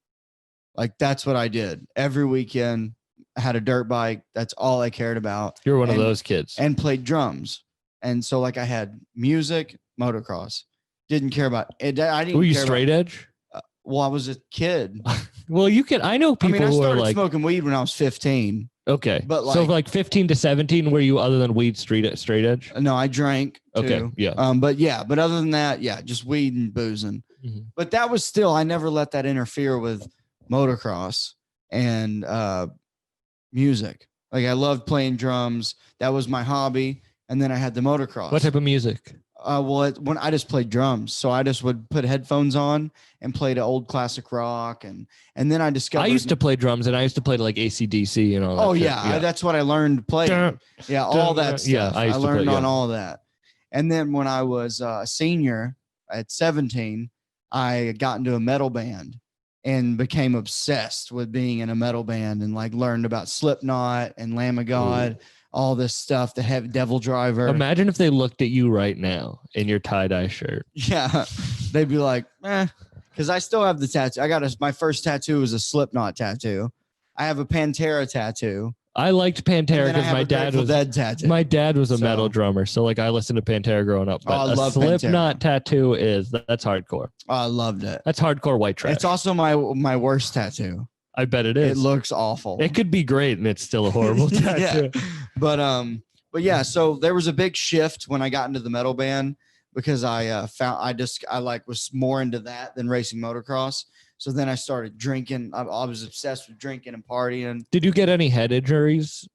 Like that's what I did every weekend. I had a dirt bike. That's all I cared about. You're one of those kids. And played drums. And so like I had music, motocross. Didn't care about it. I didn't. Were you care straight edge? Well, I was a kid. Well, you can. I know people I who are started like smoking weed when I was 15. Okay, but so like- like 15 to 17, were you other than weed straight edge? No, I drank too. Okay, yeah. But other than that, yeah, just weed and boozing. Mhm. But that was still, I never let that interfere with motocross and music. Like I loved playing drums. That was my hobby. And then I had the motocross. What type of music? When I just played drums, so I just would put headphones on and play the old classic rock, and then I discovered. I used to play drums, and I used to play like AC/DC and all that. Oh shit. yeah, that's what I learned to play. Yeah, all that stuff. Yeah, I used to learned play, on all that. And then when I was a senior at 17, I got into a metal band and became obsessed with being in a metal band, and like learned about Slipknot and Lamb of God. All this stuff, the heavy Devil Driver. Imagine if they looked at you right now in your tie-dye shirt. Yeah, they'd be like, because I still have the tattoo. I got my first tattoo was a Slipknot tattoo. I have a Pantera tattoo. I liked Pantera And then I because have my a dad Grateful was Dead tattoo. my dad was a So- metal drummer, so like I listened to Pantera growing up. But I a love Slipknot Pantera. tattoo that's hardcore. I loved it. That's hardcore white trash. It's also my worst tattoo. I bet it is. It looks awful. It could be great, and it's still a horrible tattoo. But yeah, so there was a big shift when I got into the metal band because I was more into that than racing motocross. So then I started drinking. I was obsessed with drinking and partying. Did you get any head injuries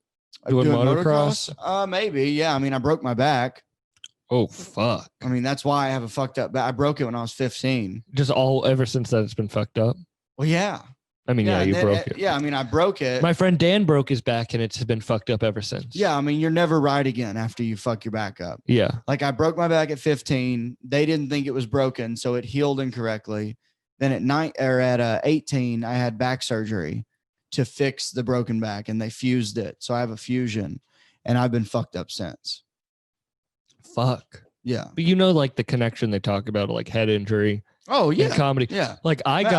doing motocross? Maybe. Yeah. I mean, I broke my back. Oh fuck! I mean, that's why I have a fucked up back. I broke it when I was 15. Just ever since then, it's been fucked up. Well, yeah. I mean, yeah, and you then- broke it. Yeah. I mean, I broke it. My friend Dan broke his back, and it's been fucked up ever since. Yeah. I mean, you're never right again after you fuck your back up. Yeah. Like I broke my back at 15. They didn't think it was broken, so it healed incorrectly. Then at 18, I had back surgery to fix the broken back, and they fused it. So I have a fusion, and I've been fucked up since. Fuck. Yeah. But you know, like the connection they talk about, like head injury Oh in comedy. Yeah. Like I'm a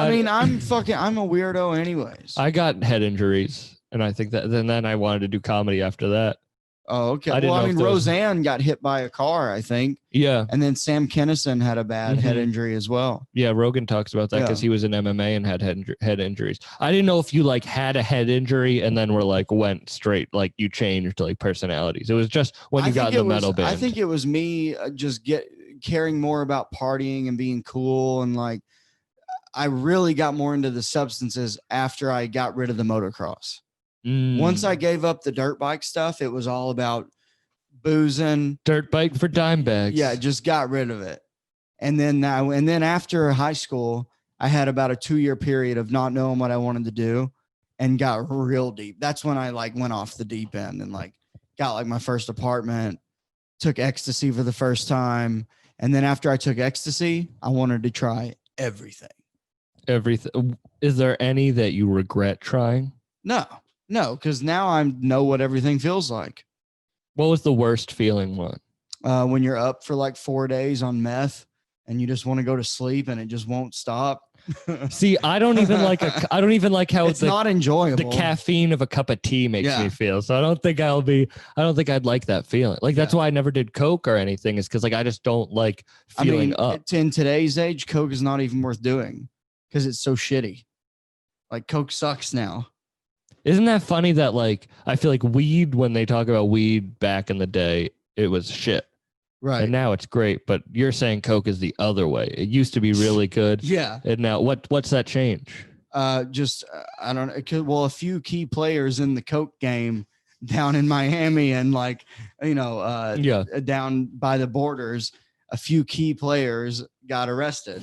weirdo anyways. I got head injuries, and I think that then I wanted to do comedy after that. Oh, okay. I didn't Well, know I if mean, there was- Roseanne got hit by a car, I think. Yeah. And then Sam Kinison had a bad head Mhm. injury as well. Yeah. Rogan talks about that because Yeah. he was in MMA and had head injuries. I didn't know if you like had a head injury and then were like went straight, like you changed like personalities. It was just when you got in the metal band. I think it was me just caring more about partying and being cool. And like, I really got more into the substances after I got rid of the motocross. Once I gave up the dirt bike stuff, it was all about boozing. Dirt bike for dime bags. Yeah, just got rid of it. And then after high school, I had about a 2-year period of not knowing what I wanted to do and got real deep. That's when I like went off the deep end and like got like my first apartment, took ecstasy for the first time. And then after I took ecstasy, I wanted to try everything. Everything. Is there any that you regret trying? No, because now I know what everything feels like. What was the worst feeling one? When you're up for like 4 days on meth and you just want to go to sleep and it just won't stop. See, I don't even like how It's not enjoyable. the caffeine of a cup of tea makes Yeah. me feel. So I don't think I'd like that feeling. Like that's why I never did coke or anything, is because like I just don't like feeling up. In today's age, Coke is not even worth doing because it's so shitty. Like Coke sucks now. Isn't that funny that like I feel like weed, when they talk about weed back in the day, it was shit. Right. And now it's great, but you're saying Coke is the other way. It used to be really good. Yeah. And now what's that change? I don't know. Well, a few key players in the Coke game down in Miami and like, down by the borders, a few key players got arrested.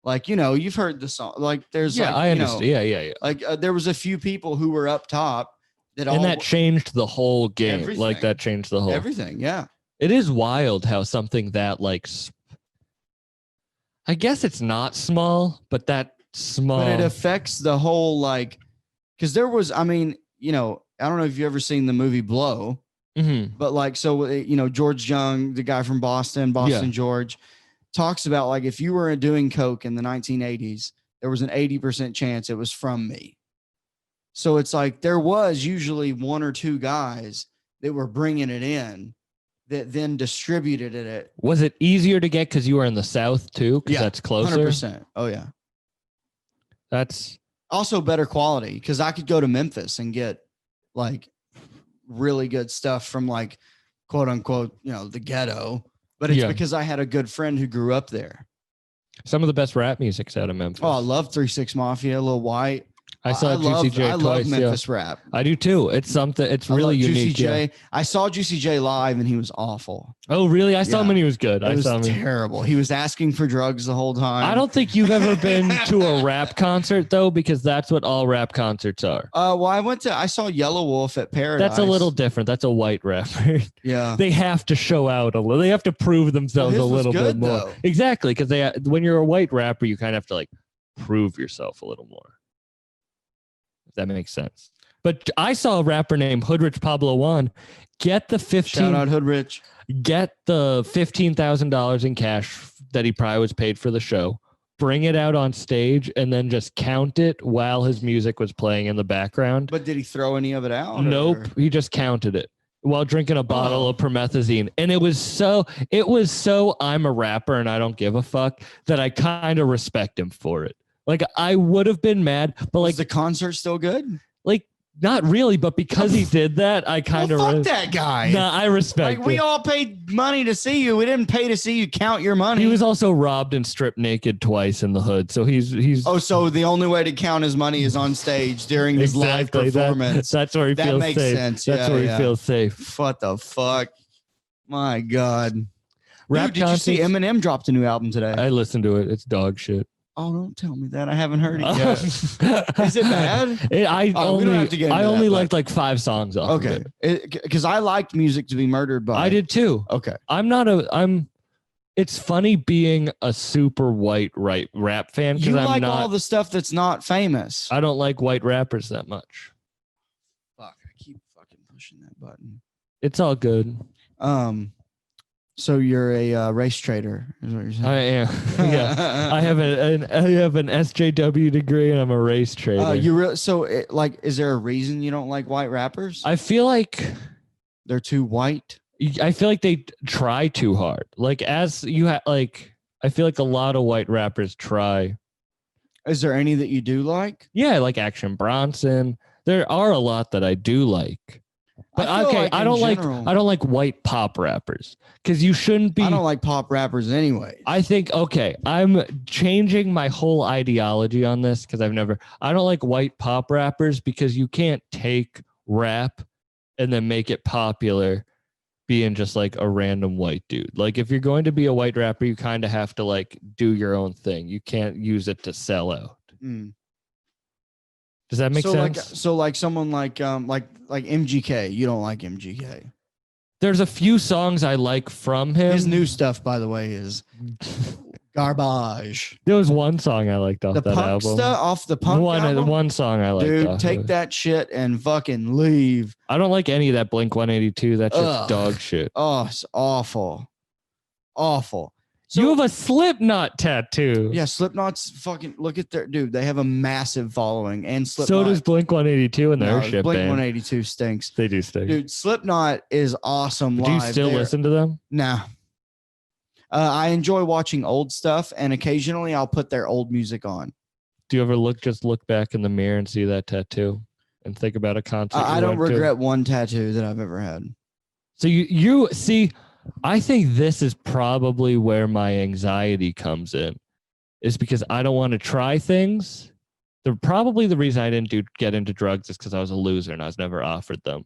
Like, you've heard the song. Like, there's I understand. Yeah. Like, there was a few people who were up top that changed the whole game. Everything. Like, that changed the whole everything. Yeah. It is wild how something that like, I guess it's not small, but that small. But it affects the whole like, because there was, I don't know if you've ever seen the movie Blow, but like, so George Young, the guy from Boston, George, talks about like if you were doing Coke in the 1980s, there was an 80% chance it was from me. So it's like there was usually one or two guys that were bringing it in that then distributed it. Was it easier to get because you were in the South too? Because that's closer. 100%. Oh yeah. That's also better quality because I could go to Memphis and get like really good stuff from like quote unquote, the ghetto. But it's because I had a good friend who grew up there. Some of the best rap music's out of Memphis. Oh, I love 3 6 Mafia, Lil White. I saw Juicy J twice. I love Memphis rap. I do too. It's something. It's really unique. Juicy J. I saw Juicy J live and he was awful. Oh, really? I saw him and he was good. It was terrible. He was asking for drugs the whole time. I don't think you've ever been to a rap concert though, because that's what all rap concerts are. Well, I saw Yellow Wolf at Paradise. That's a little different. That's a white rapper. Yeah. They have to show out a little. They have to prove themselves a little bit more. Though. Exactly, because when you're a white rapper, you kind of have to like prove yourself a little more. That makes sense. But I saw a rapper named Hoodrich Pablo Juan get the Shout out Hoodrich. Get the $15,000 in cash that he probably was paid for the show, bring it out on stage, and then just count it while his music was playing in the background. But did he throw any of it out? Nope. He just counted it while drinking a bottle of promethazine. And it was so I'm a rapper and I don't give a fuck that I kind of respect him for it. Like, I would have been mad, but like, was the concert still good? Like, not really, but because he did that, I kind of fuck that guy. Nah, I respect. Like, we all paid money to see you. We didn't pay to see you count your money. He was also robbed and stripped naked twice in the hood, so he's. Oh, so the only way to count his money is on stage during his live performance. That's where he feels safe. That makes sense. That's where he feels safe. What the fuck? My God. Rap Dude, did you see Eminem dropped a new album today? I listened to it. It's dog shit. Oh, don't tell me that. I haven't heard it yet. Is it bad? I only liked like 5 songs off. Okay. Because I liked Music to Be Murdered by. I did too. Okay. It's funny being a super white rap fan. You like all the stuff that's not famous. I don't like white rappers that much. Fuck. I keep fucking pushing that button. It's all good. So you're a race trader, is what you're saying? I am. Yeah, I have an SJW degree, and I'm a race trader. Is there a reason you don't like white rappers? I feel like they're too white. I feel like they try too hard. Like I feel like a lot of white rappers try. Is there any that you do like? Yeah, like Action Bronson. There are a lot that I do like. But I don't like white pop rappers because you shouldn't be. I don't like pop rappers anyway. I think I'm changing my whole ideology on this because I don't like white pop rappers because you can't take rap and then make it popular being just like a random white dude. Like if you're going to be a white rapper, you kind of have to like do your own thing. You can't use it to sell out. Does that make sense? Like someone like MGK, you don't like MGK. There's a few songs I like from him. His new stuff, by the way, is garbage. There was one song I liked off that album. Off the punk album? One song I liked. Dude, take that shit and fucking leave. I don't like any of that Blink 182. That's just dog shit. Oh, it's awful. Awful. So, you have a Slipknot tattoo. Yeah, Slipknot's fucking, look at dude, they have a massive following, and Slipknot. So does Blink 182 and their shit Blink band. 182 stinks. They do stink. Dude, Slipknot is awesome live. Do you still listen to them? Nah. I enjoy watching old stuff, and occasionally I'll put their old music on. Do you ever just look back in the mirror and see that tattoo and think about a concert? I you don't went to? regret one tattoo that I've ever had. So you see, I think this is probably where my anxiety comes in, is because I don't want to try things. Probably the reason I didn't get into drugs is because I was a loser and I was never offered them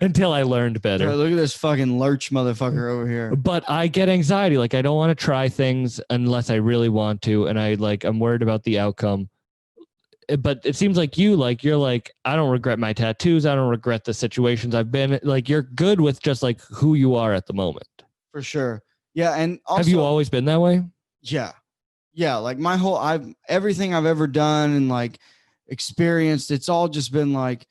until I learned better. Bro, look at this fucking lurch motherfucker over here. But I get anxiety. Like, I don't want to try things unless I really want to. And I'm worried about the outcome. But it seems like you're like, I don't regret my tattoos. I don't regret the situations I've been. Like, you're good with just like who you are at the moment. For sure. Yeah. And also, have you always been that way? Yeah. Yeah. Like everything I've ever done and like experienced, it's all just been like,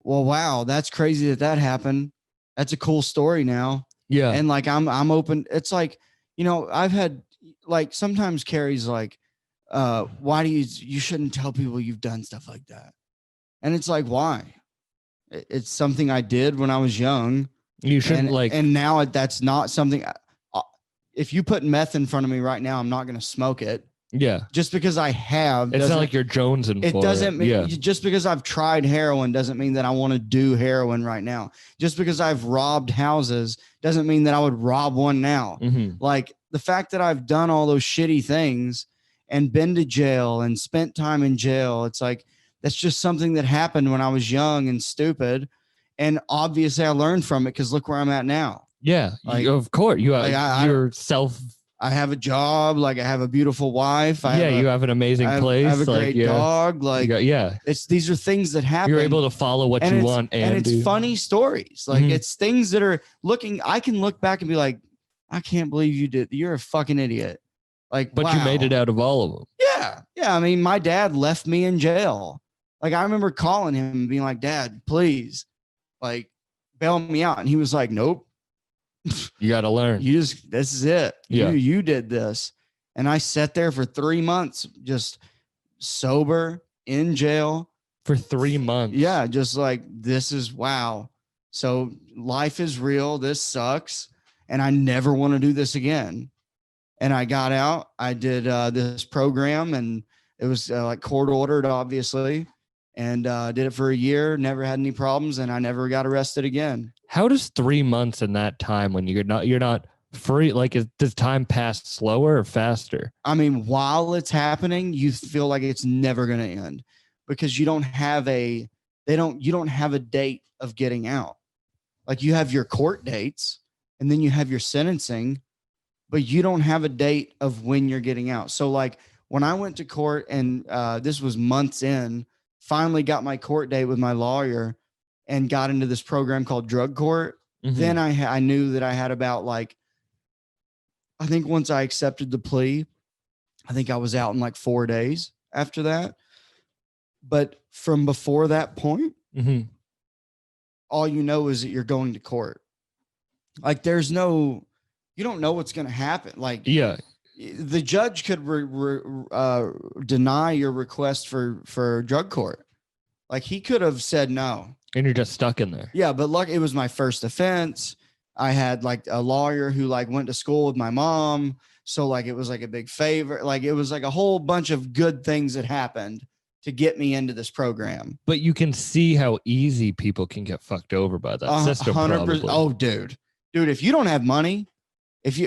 well, wow, that's crazy that happened. That's a cool story now. Yeah. And like, I'm open. It's like, I've had like, sometimes Carrie's like, why do you shouldn't tell people you've done stuff like that. And it's like, why? It's something I did when I was young. You shouldn't and now that's not something, if you put meth in front of me right now, I'm not going to smoke it. Yeah. Just because I have. It's not like you're jonesing for it. Doesn't mean, just because I've tried heroin doesn't mean that I want to do heroin right now. Just because I've robbed houses doesn't mean that I would rob one now. Mm-hmm. Like the fact that I've done all those shitty things and been to jail and spent time in jail. It's like, that's just something that happened when I was young and stupid. And obviously I learned from it because look where I'm at now. Yeah. Like, of course. You have I have a job, like I have a beautiful wife. You have an amazing place. I have a great dog. Like, these are things that happen. You're able to follow what you want. And it's funny stories. Like it's things that are I can look back and be like, I can't believe you did. You're a fucking idiot. Like, but wow. You made it out of all of them. Yeah. Yeah. I mean, my dad left me in jail. Like I remember calling him and being like, Dad, please, like bail me out. And he was like, nope. You got to learn. This is it. Yeah. You did this. And I sat there for 3 months, just sober in jail for 3 months. Yeah. Just like, this is wow. So life is real. This sucks. And I never want to do this again. And I got out, I did this program and it was like court ordered, obviously. And did it for a year, never had any problems. And I never got arrested again. How does 3 months in that time when you're not free? Like, does time pass slower or faster? I mean, while it's happening, you feel like it's never going to end because you don't have a date of getting out. Like you have your court dates and then you have your sentencing, but you don't have a date of when you're getting out. So like when I went to court and this was months in, finally got my court date with my lawyer and got into this program called drug court. Mm-hmm. Then I knew that I had about like, I think once I accepted the plea, I think I was out in like 4 days after that. But from before that point, mm-hmm. all you know is that you're going to court. Like you don't know what's going to happen. Like, yeah, the judge could deny your request for drug court. Like he could have said no. And you're just stuck in there. Yeah. But luck, it was my first offense. I had like a lawyer who like went to school with my mom. So like, it was like a big favor. Like it was like a whole bunch of good things that happened to get me into this program. But you can see how easy people can get fucked over by that system. 100%. Oh, dude, if you don't have money,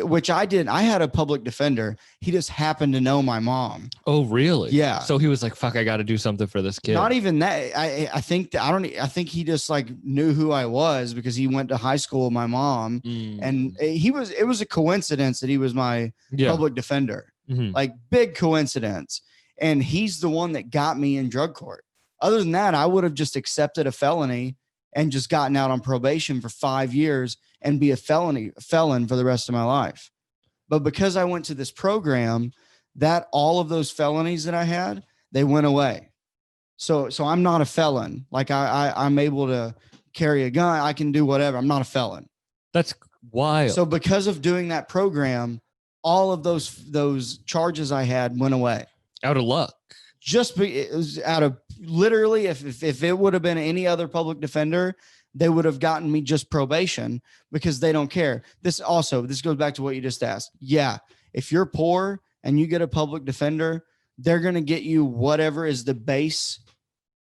which I did, I had a public defender. He just happened to know my mom. Oh, really? Yeah. So he was like, fuck, I got to do something for this kid. Not even that. I think he just like knew who I was because he went to high school with my mom. And it was a coincidence that he was my public defender, like big coincidence. And he's the one that got me in drug court. Other than that, I would have just accepted a felony and just gotten out on probation for 5 years and be a felon for the rest of my life. But because I went to this program, that all of those felonies that I had, they went away. So I'm not a felon. Like I'm able to carry a gun. I can do whatever. I'm not a felon. That's wild. So because of doing that program, all of those charges I had went away. Out of luck. It was out of literally, if it would have been any other public defender, they would have gotten me just probation because they don't care. This goes back to what you just asked. Yeah. If you're poor and you get a public defender, they're going to get you whatever is the base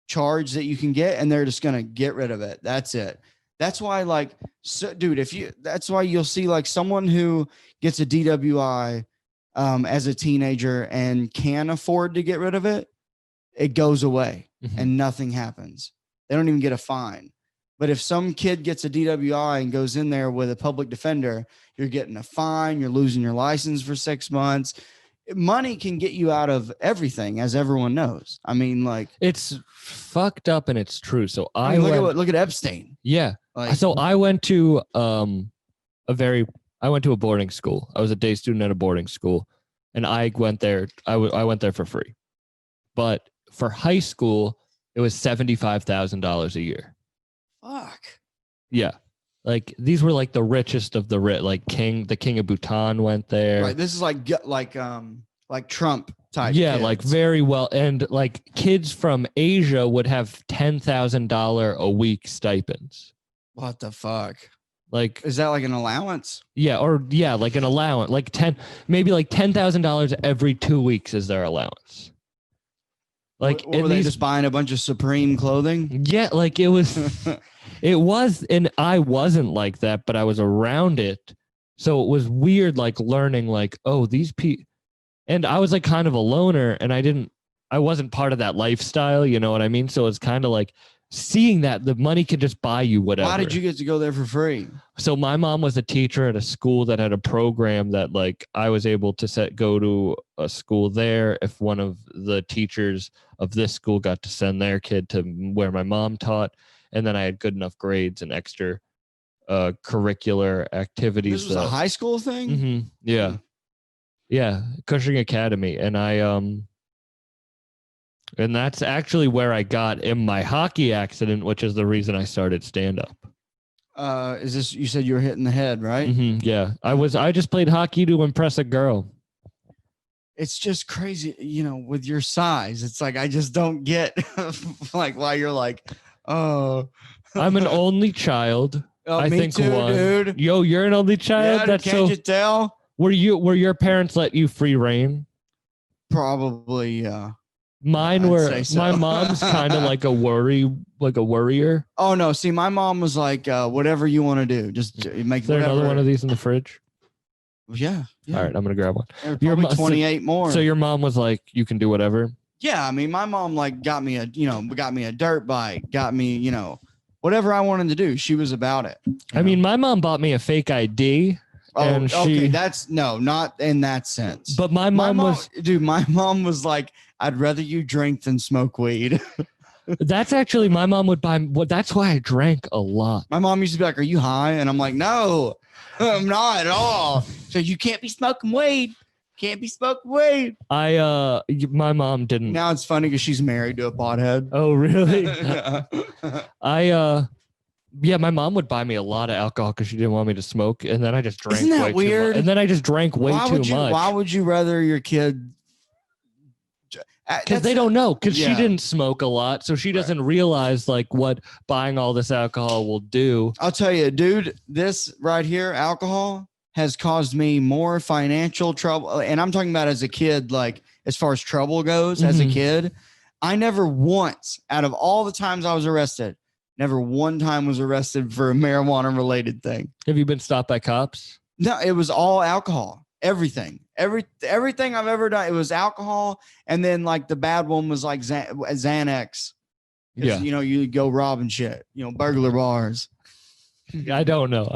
charge that you can get, and they're just going to get rid of it. That's it. That's why, like, so, dude, that's why you'll see like someone who gets a DWI as a teenager and can afford to get rid of it, it goes away and nothing happens. They don't even get a fine. But if some kid gets a DWI and goes in there with a public defender, you're getting a fine, you're losing your license for 6 months. Money can get you out of everything, as everyone knows. I mean, like, it's fucked up and it's true. So look at Epstein. Yeah. Like, So I went to a boarding school. I was a day student at a boarding school, and I went there. I went there for free. But for high school, it was $75,000 a year. fuck. Yeah. Like these were like the richest of the rich. Like the king of Bhutan went there. Right. This is like Trump type. Yeah, kids. like very well. And like kids from Asia would have $10,000 a week stipends. What the fuck? Like, Is that like an allowance? yeah, like an allowance, like maybe like $10,000 every 2 weeks is their allowance. Like, What were they just buying a bunch of Supreme clothing? yeah, like it was, and I wasn't like that, but I was around it. So it was weird, like learning, like, oh, these people, and I was like kind of a loner, and I wasn't part of that lifestyle, you know what I mean? So it's kind of like seeing that the money can just buy you whatever. Why did you get to go there for free? So my mom was a teacher at a school that had a program that like I was able to go to a school there if one of the teachers of this school got to send their kid to where my mom taught. And then I had good enough grades and extra curricular activities. This was a high school thing? Mm-hmm, yeah. Hmm. Yeah. Cushing Academy. And and that's actually where I got in my hockey accident, which is the reason I started stand up. Is this, you said you were hitting the head, right? Mm-hmm, yeah. I just played hockey to impress a girl. It's just crazy, you know, with your size. It's like, I just don't get like why you're like, oh, I'm an only child. oh, I me think too, one. dude. Yo, you're an only child. Yeah, That's can't so. you tell? Were your parents let you free reign? Probably, yeah. Mine I'd were. say so. My mom's kind of like a worrier. Oh no! See, my mom was like, "Whatever you want to do, just make Is there whatever." another one of these in the fridge? Yeah. All right, I'm gonna grab one. There were Your probably mo- 28 more. So your mom was like, "You can do whatever." Yeah, I mean, my mom like got me a dirt bike, got me, whatever I wanted to do. She was about it. I mean, my mom bought me a fake ID. oh, and okay, that's not in that sense. But my mom was. dude. My mom was like, "I'd rather you drink than smoke weed." That's actually my mom would buy. Well, that's why I drank a lot. My mom used to be like, "Are you high?" And I'm like, "No, I'm not at all." So you can't be smoking weed. Can't be smoking weed. My mom didn't. Now it's funny because she's married to a pothead. Oh, really? Yeah, my mom would buy me a lot of alcohol because she didn't want me to smoke, and then I just drank. Isn't that way too weird? much. And then I just drank way too much. Why would you rather your kid? Because they don't know. Because Yeah. she didn't smoke a lot, so she doesn't realize like what buying all this alcohol will do. I'll tell you, dude. This right here, alcohol, has caused me more financial trouble, and I'm talking about as a kid. Like as far as trouble goes, as a Mhm. kid, I never once, out of all the times I was arrested, never one time was arrested for a marijuana related thing. Have you been stopped by cops? No, it was all alcohol. Everything I've ever done, it was alcohol. And then like the bad one was like Xanax. Yeah. You go robbing shit, burglar bars. I don't know.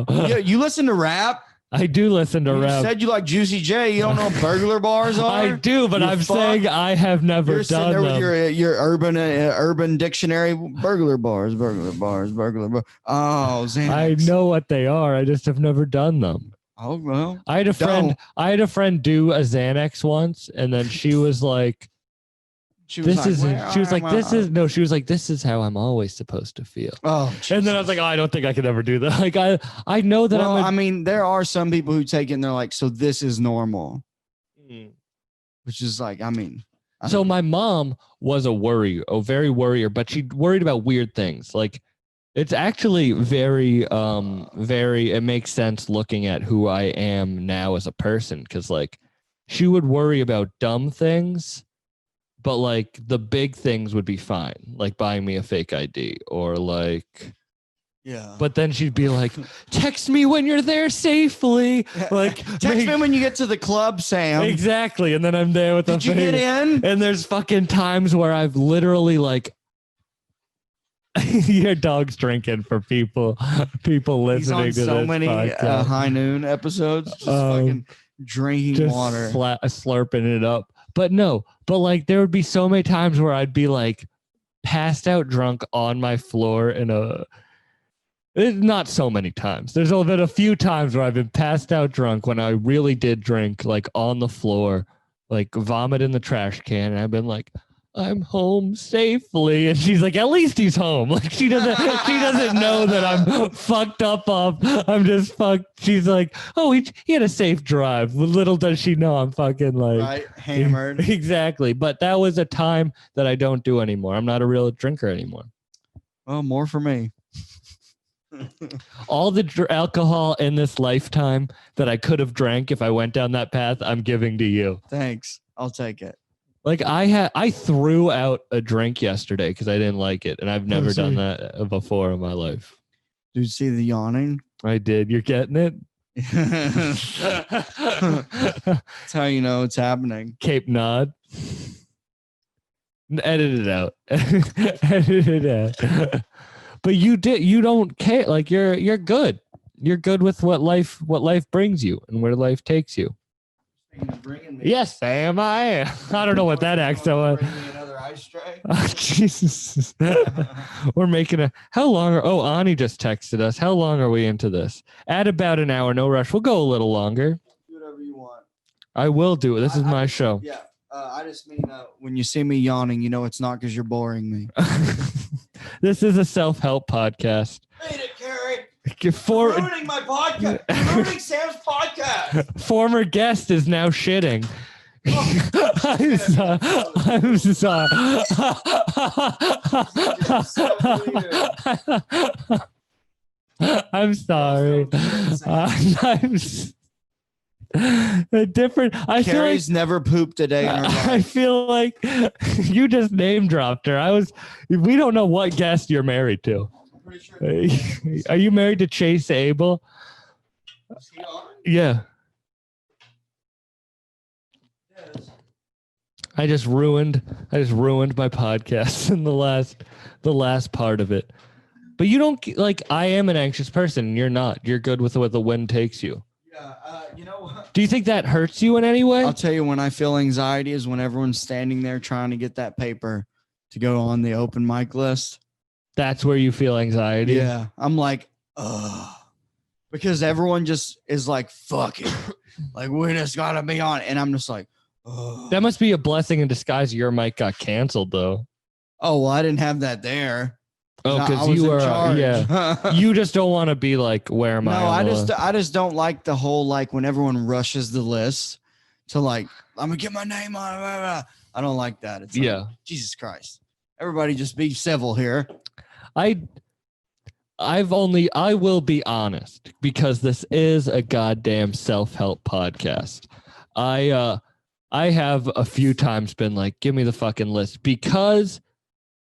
Yeah, you listen to rap. I do listen to You rap. said you like Juicy J. You don't know what burglar bars are? I do, but You I'm fuck. saying I have never You're sitting done there with them. your urban dictionary. Burglar bars. Oh, Xanax. I know what they are. I just have never done them. Oh, well. I had a friend do a Xanax once, and then she was like, She was like, this is how I'm always supposed to feel. Oh, And then I was like, oh, I don't think I could ever do that. Like, I know that well, I mean, there are some people who take it and they're like, so this is normal, which is like, I mean. So my mom was a very worrier, but she worried about weird things. Like, it's actually very, it makes sense looking at who I am now as a person. Cause like she would worry about dumb things, but like the big things would be fine, like buying me a fake ID or like. Yeah. But then she'd be like, text me when you're there safely. Like, text me when you get to the club, Sam. Exactly. And then I'm there with Did you get in? And there's fucking times where I've literally like, your dog's drinking for people listening He's on to so this many podcast. High Noon episodes, just fucking drinking just water. Slurping it up. But no, but like there would be so many times where I'd be like passed out drunk on my floor in a. Not so many times. There's been a few times where I've been passed out drunk when I really did drink, like on the floor, like vomit in the trash can. And I've been like, I'm home safely. And she's like, at least he's home. Like she doesn't know that I'm fucked up. I'm just fucked. She's like, oh, he had a safe drive. Little does she know I'm fucking like right, hammered. Exactly. But that was a time that I don't do anymore. I'm not a real drinker anymore. Well, more for me. All the alcohol in this lifetime that I could have drank if I went down that path, I'm giving to you. Thanks. I'll take it. Like I threw out a drink yesterday because I didn't like it, and I've never done that before in my life. Did you see the yawning? I did. You're getting it? That's how you know it's happening. Cape Nod. Edit it out. Edit it out. But you don't care. Like you're good. You're good with what life brings you and where life takes you. Yes, Sam, I am. I don't know what that accent was. Bring me another ice tray. Oh, Jesus. We're making how long Ani just texted us. How long are we into this? At about an hour, no rush. We'll go a little longer. Do whatever you want. I will do it. This is my show. Yeah. I just mean when you see me yawning, you know it's not because you're boring me. This is a self-help podcast. Made it, Carrie. You're ruining my podcast. You're ruining Sam's podcast. Former guest is now shitting. I'm sorry. I'm sorry. Different. Carrie's never pooped a day in her life. I feel like you just name dropped her. We don't know what guest you're married to. I'm pretty sure. Are you married to Chase Abel? Is he on? Yeah. Yes. I just ruined my podcast in the last part of it. But you don't like. I am an anxious person, and you're not. You're good with what the wind takes you. Yeah. You know what? Do you think that hurts you in any way? I'll tell you when I feel anxiety is when everyone's standing there trying to get that paper to go on the open mic list. That's where you feel anxiety. Yeah. I'm like, ugh. Because everyone just is like, fuck it. Like, we just gotta be on. And I'm just like, ugh. That must be a blessing in disguise. Your mic got canceled though. Oh, well, I didn't have that there. Oh, I because was you in were, charge. yeah. You just don't want to be like, where am I? No, I just don't like the whole, like, when everyone rushes the list to like, I'm gonna get my name on. Blah, blah. I don't like that. It's like, yeah. Jesus Christ. Everybody just be civil here. I will be honest because this is a goddamn self-help podcast. I have a few times been like, give me the fucking list because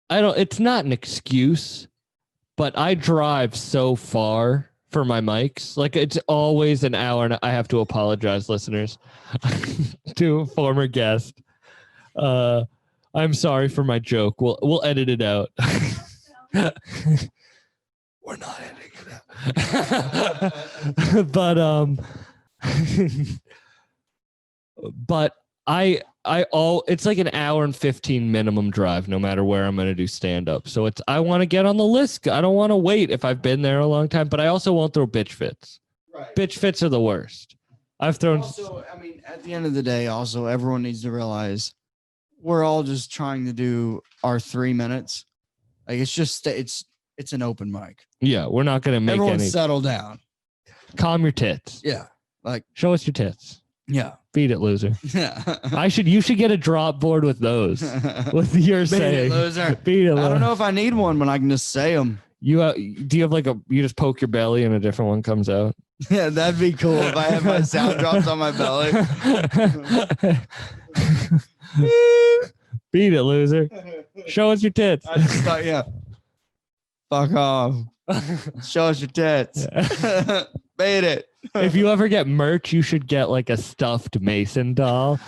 it's not an excuse, but I drive so far for my mics. Like it's always an hour and I have to apologize, listeners, to a former guest. I'm sorry for my joke. We'll edit it out. We're not editing it out. But it's like an hour and 15 minimum drive no matter where I'm going to do stand up. So I want to get on the list. I don't want to wait if I've been there a long time, but I also won't throw bitch fits. Right. Bitch fits are the worst. I've thrown. Also, I mean, at the end of the day, also everyone needs to realize we're all just trying to do our 3 minutes. Like it's an open mic. Yeah, we're not going to make Everyone any. settle down. Calm your tits. Yeah. Like, show us your tits. yeah. Beat it, loser. Yeah. You should get a drop board with those. With your Beat saying. it, loser. Beat it, I loser. don't know if I need one, but I can just say them. Do you have like you just poke your belly and a different one comes out? Yeah, that'd be cool if I had my sound drops on my belly. Beat it, loser. Show us your tits. I just thought, yeah. Fuck off. Show us your tits. Beat it. If you ever get merch, you should get like a stuffed Mason doll,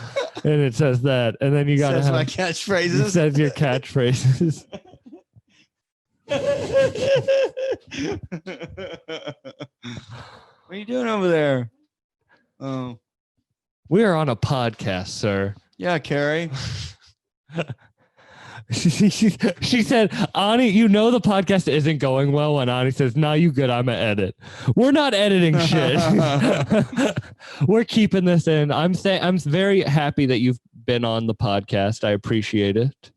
and it says that, and then you gotta Says have my it catchphrases. says your catchphrases. What are you doing over there? Oh, We are on a podcast, sir. yeah, Carrie. She said, Ani, you know the podcast isn't going well when Ani says, nah, you good, I'm gonna edit. We're not editing shit. We're keeping this in. I'm very happy that you've been on the podcast. I appreciate it.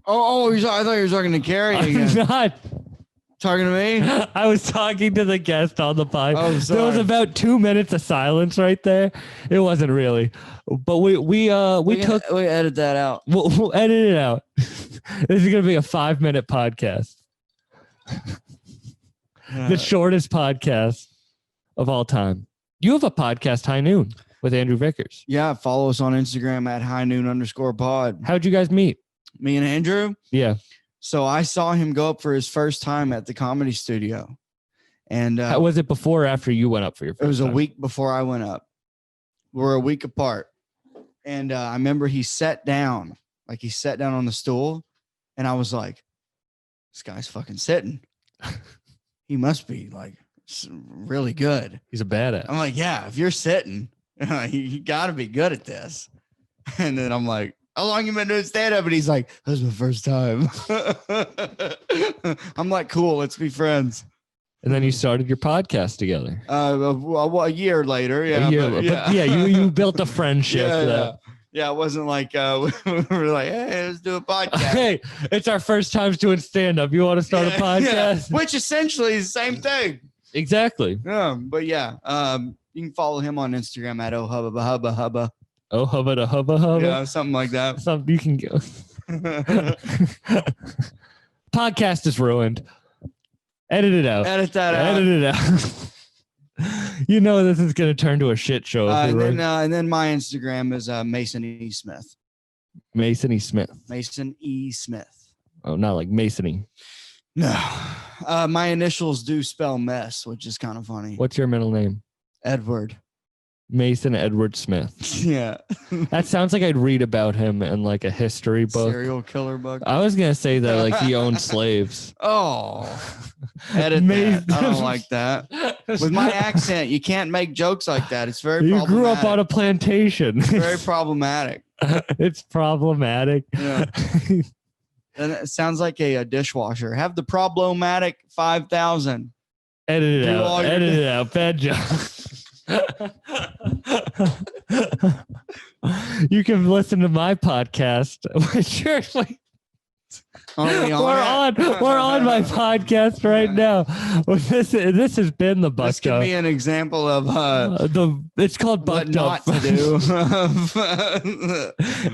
I thought you were talking to Carrie I'm again. not. Talking to me? I was talking to the guest on the podcast. Oh, There was sorry. about 2 minutes of silence right there. It wasn't really, but we edit that out. we'll edit it out. This is gonna be a 5-minute podcast, the shortest podcast of all time. You have a podcast, High Noon, with Andrew Vickers. Yeah, follow us on Instagram at highnoon_pod. How'd you guys meet? Me and Andrew. Yeah, So I saw him go up for his first time at the Comedy Studio, and How, was it before or after you went up for your first it was a time? week before I went up. We're a week apart, and I remember he sat down on the stool, and I was like, "This guy's fucking sitting. He must be like really good." He's a badass. I'm like, "Yeah, if you're sitting, you got to be good at this." And then I'm like, "How long you been doing stand up?" And he's like, "This is my first time." I'm like, "Cool, let's be friends." And then you started your podcast together. A year later, yeah, A year, but but yeah, you built a friendship. yeah, that- yeah. It wasn't like we were like, "Hey, let's do a podcast." Hey, it's our first time doing stand up. You want to start a Yeah, podcast? which essentially is the same thing. Exactly. But yeah, you can follow him on Instagram at ohubba. Oh, hubba da hubba hubba. Yeah, something like that. Something you can go. Podcast is ruined. Edit it out. Edit that out. Edit it out. You know this is gonna turn to a shit show. If we And then my Instagram is Mason E. Smith. Mason E. Smith. Mason E. Smith. Oh, not like Masony. No. My initials do spell mess, which is kind of funny. What's your middle name? Edward. Mason Edward Smith. Yeah. That sounds like I'd read about him in like a history book. Serial killer book. I was gonna say that like he owned slaves. Oh. Edit Mason. that. I don't like that. With my accent, you can't make jokes like that. It's very You grew up on problematic. a plantation. Very problematic. It's problematic. Yeah. And it sounds like a dishwasher. Have the problematic 5,000. Edit it Do out. all your- Edit it out. Bad job. You can listen to my podcast. Seriously, Only we're on my podcast right now. Well, this has been the This Bucked could Up. be an example of It's called what Bucked not Up. to do.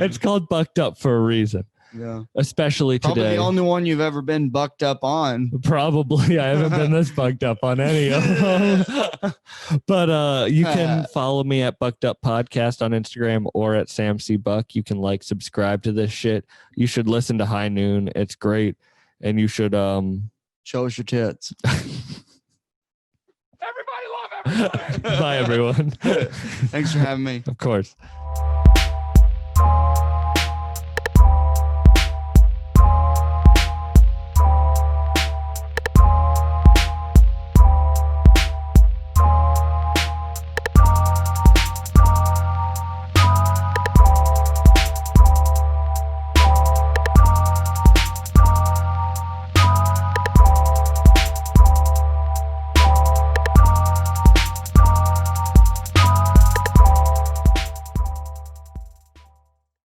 It's called Bucked Up for a reason, Yeah. especially Probably today. the only one you've ever been bucked up on. Probably. I haven't been this bucked up on any of them. But you can follow me at Bucked Up Podcast on Instagram or at Sam C. Buck. You can subscribe to this shit. You should listen to High Noon. It's great. And you should Show us your tits. Everybody love everybody. bye everyone. Thanks for having me. Of course.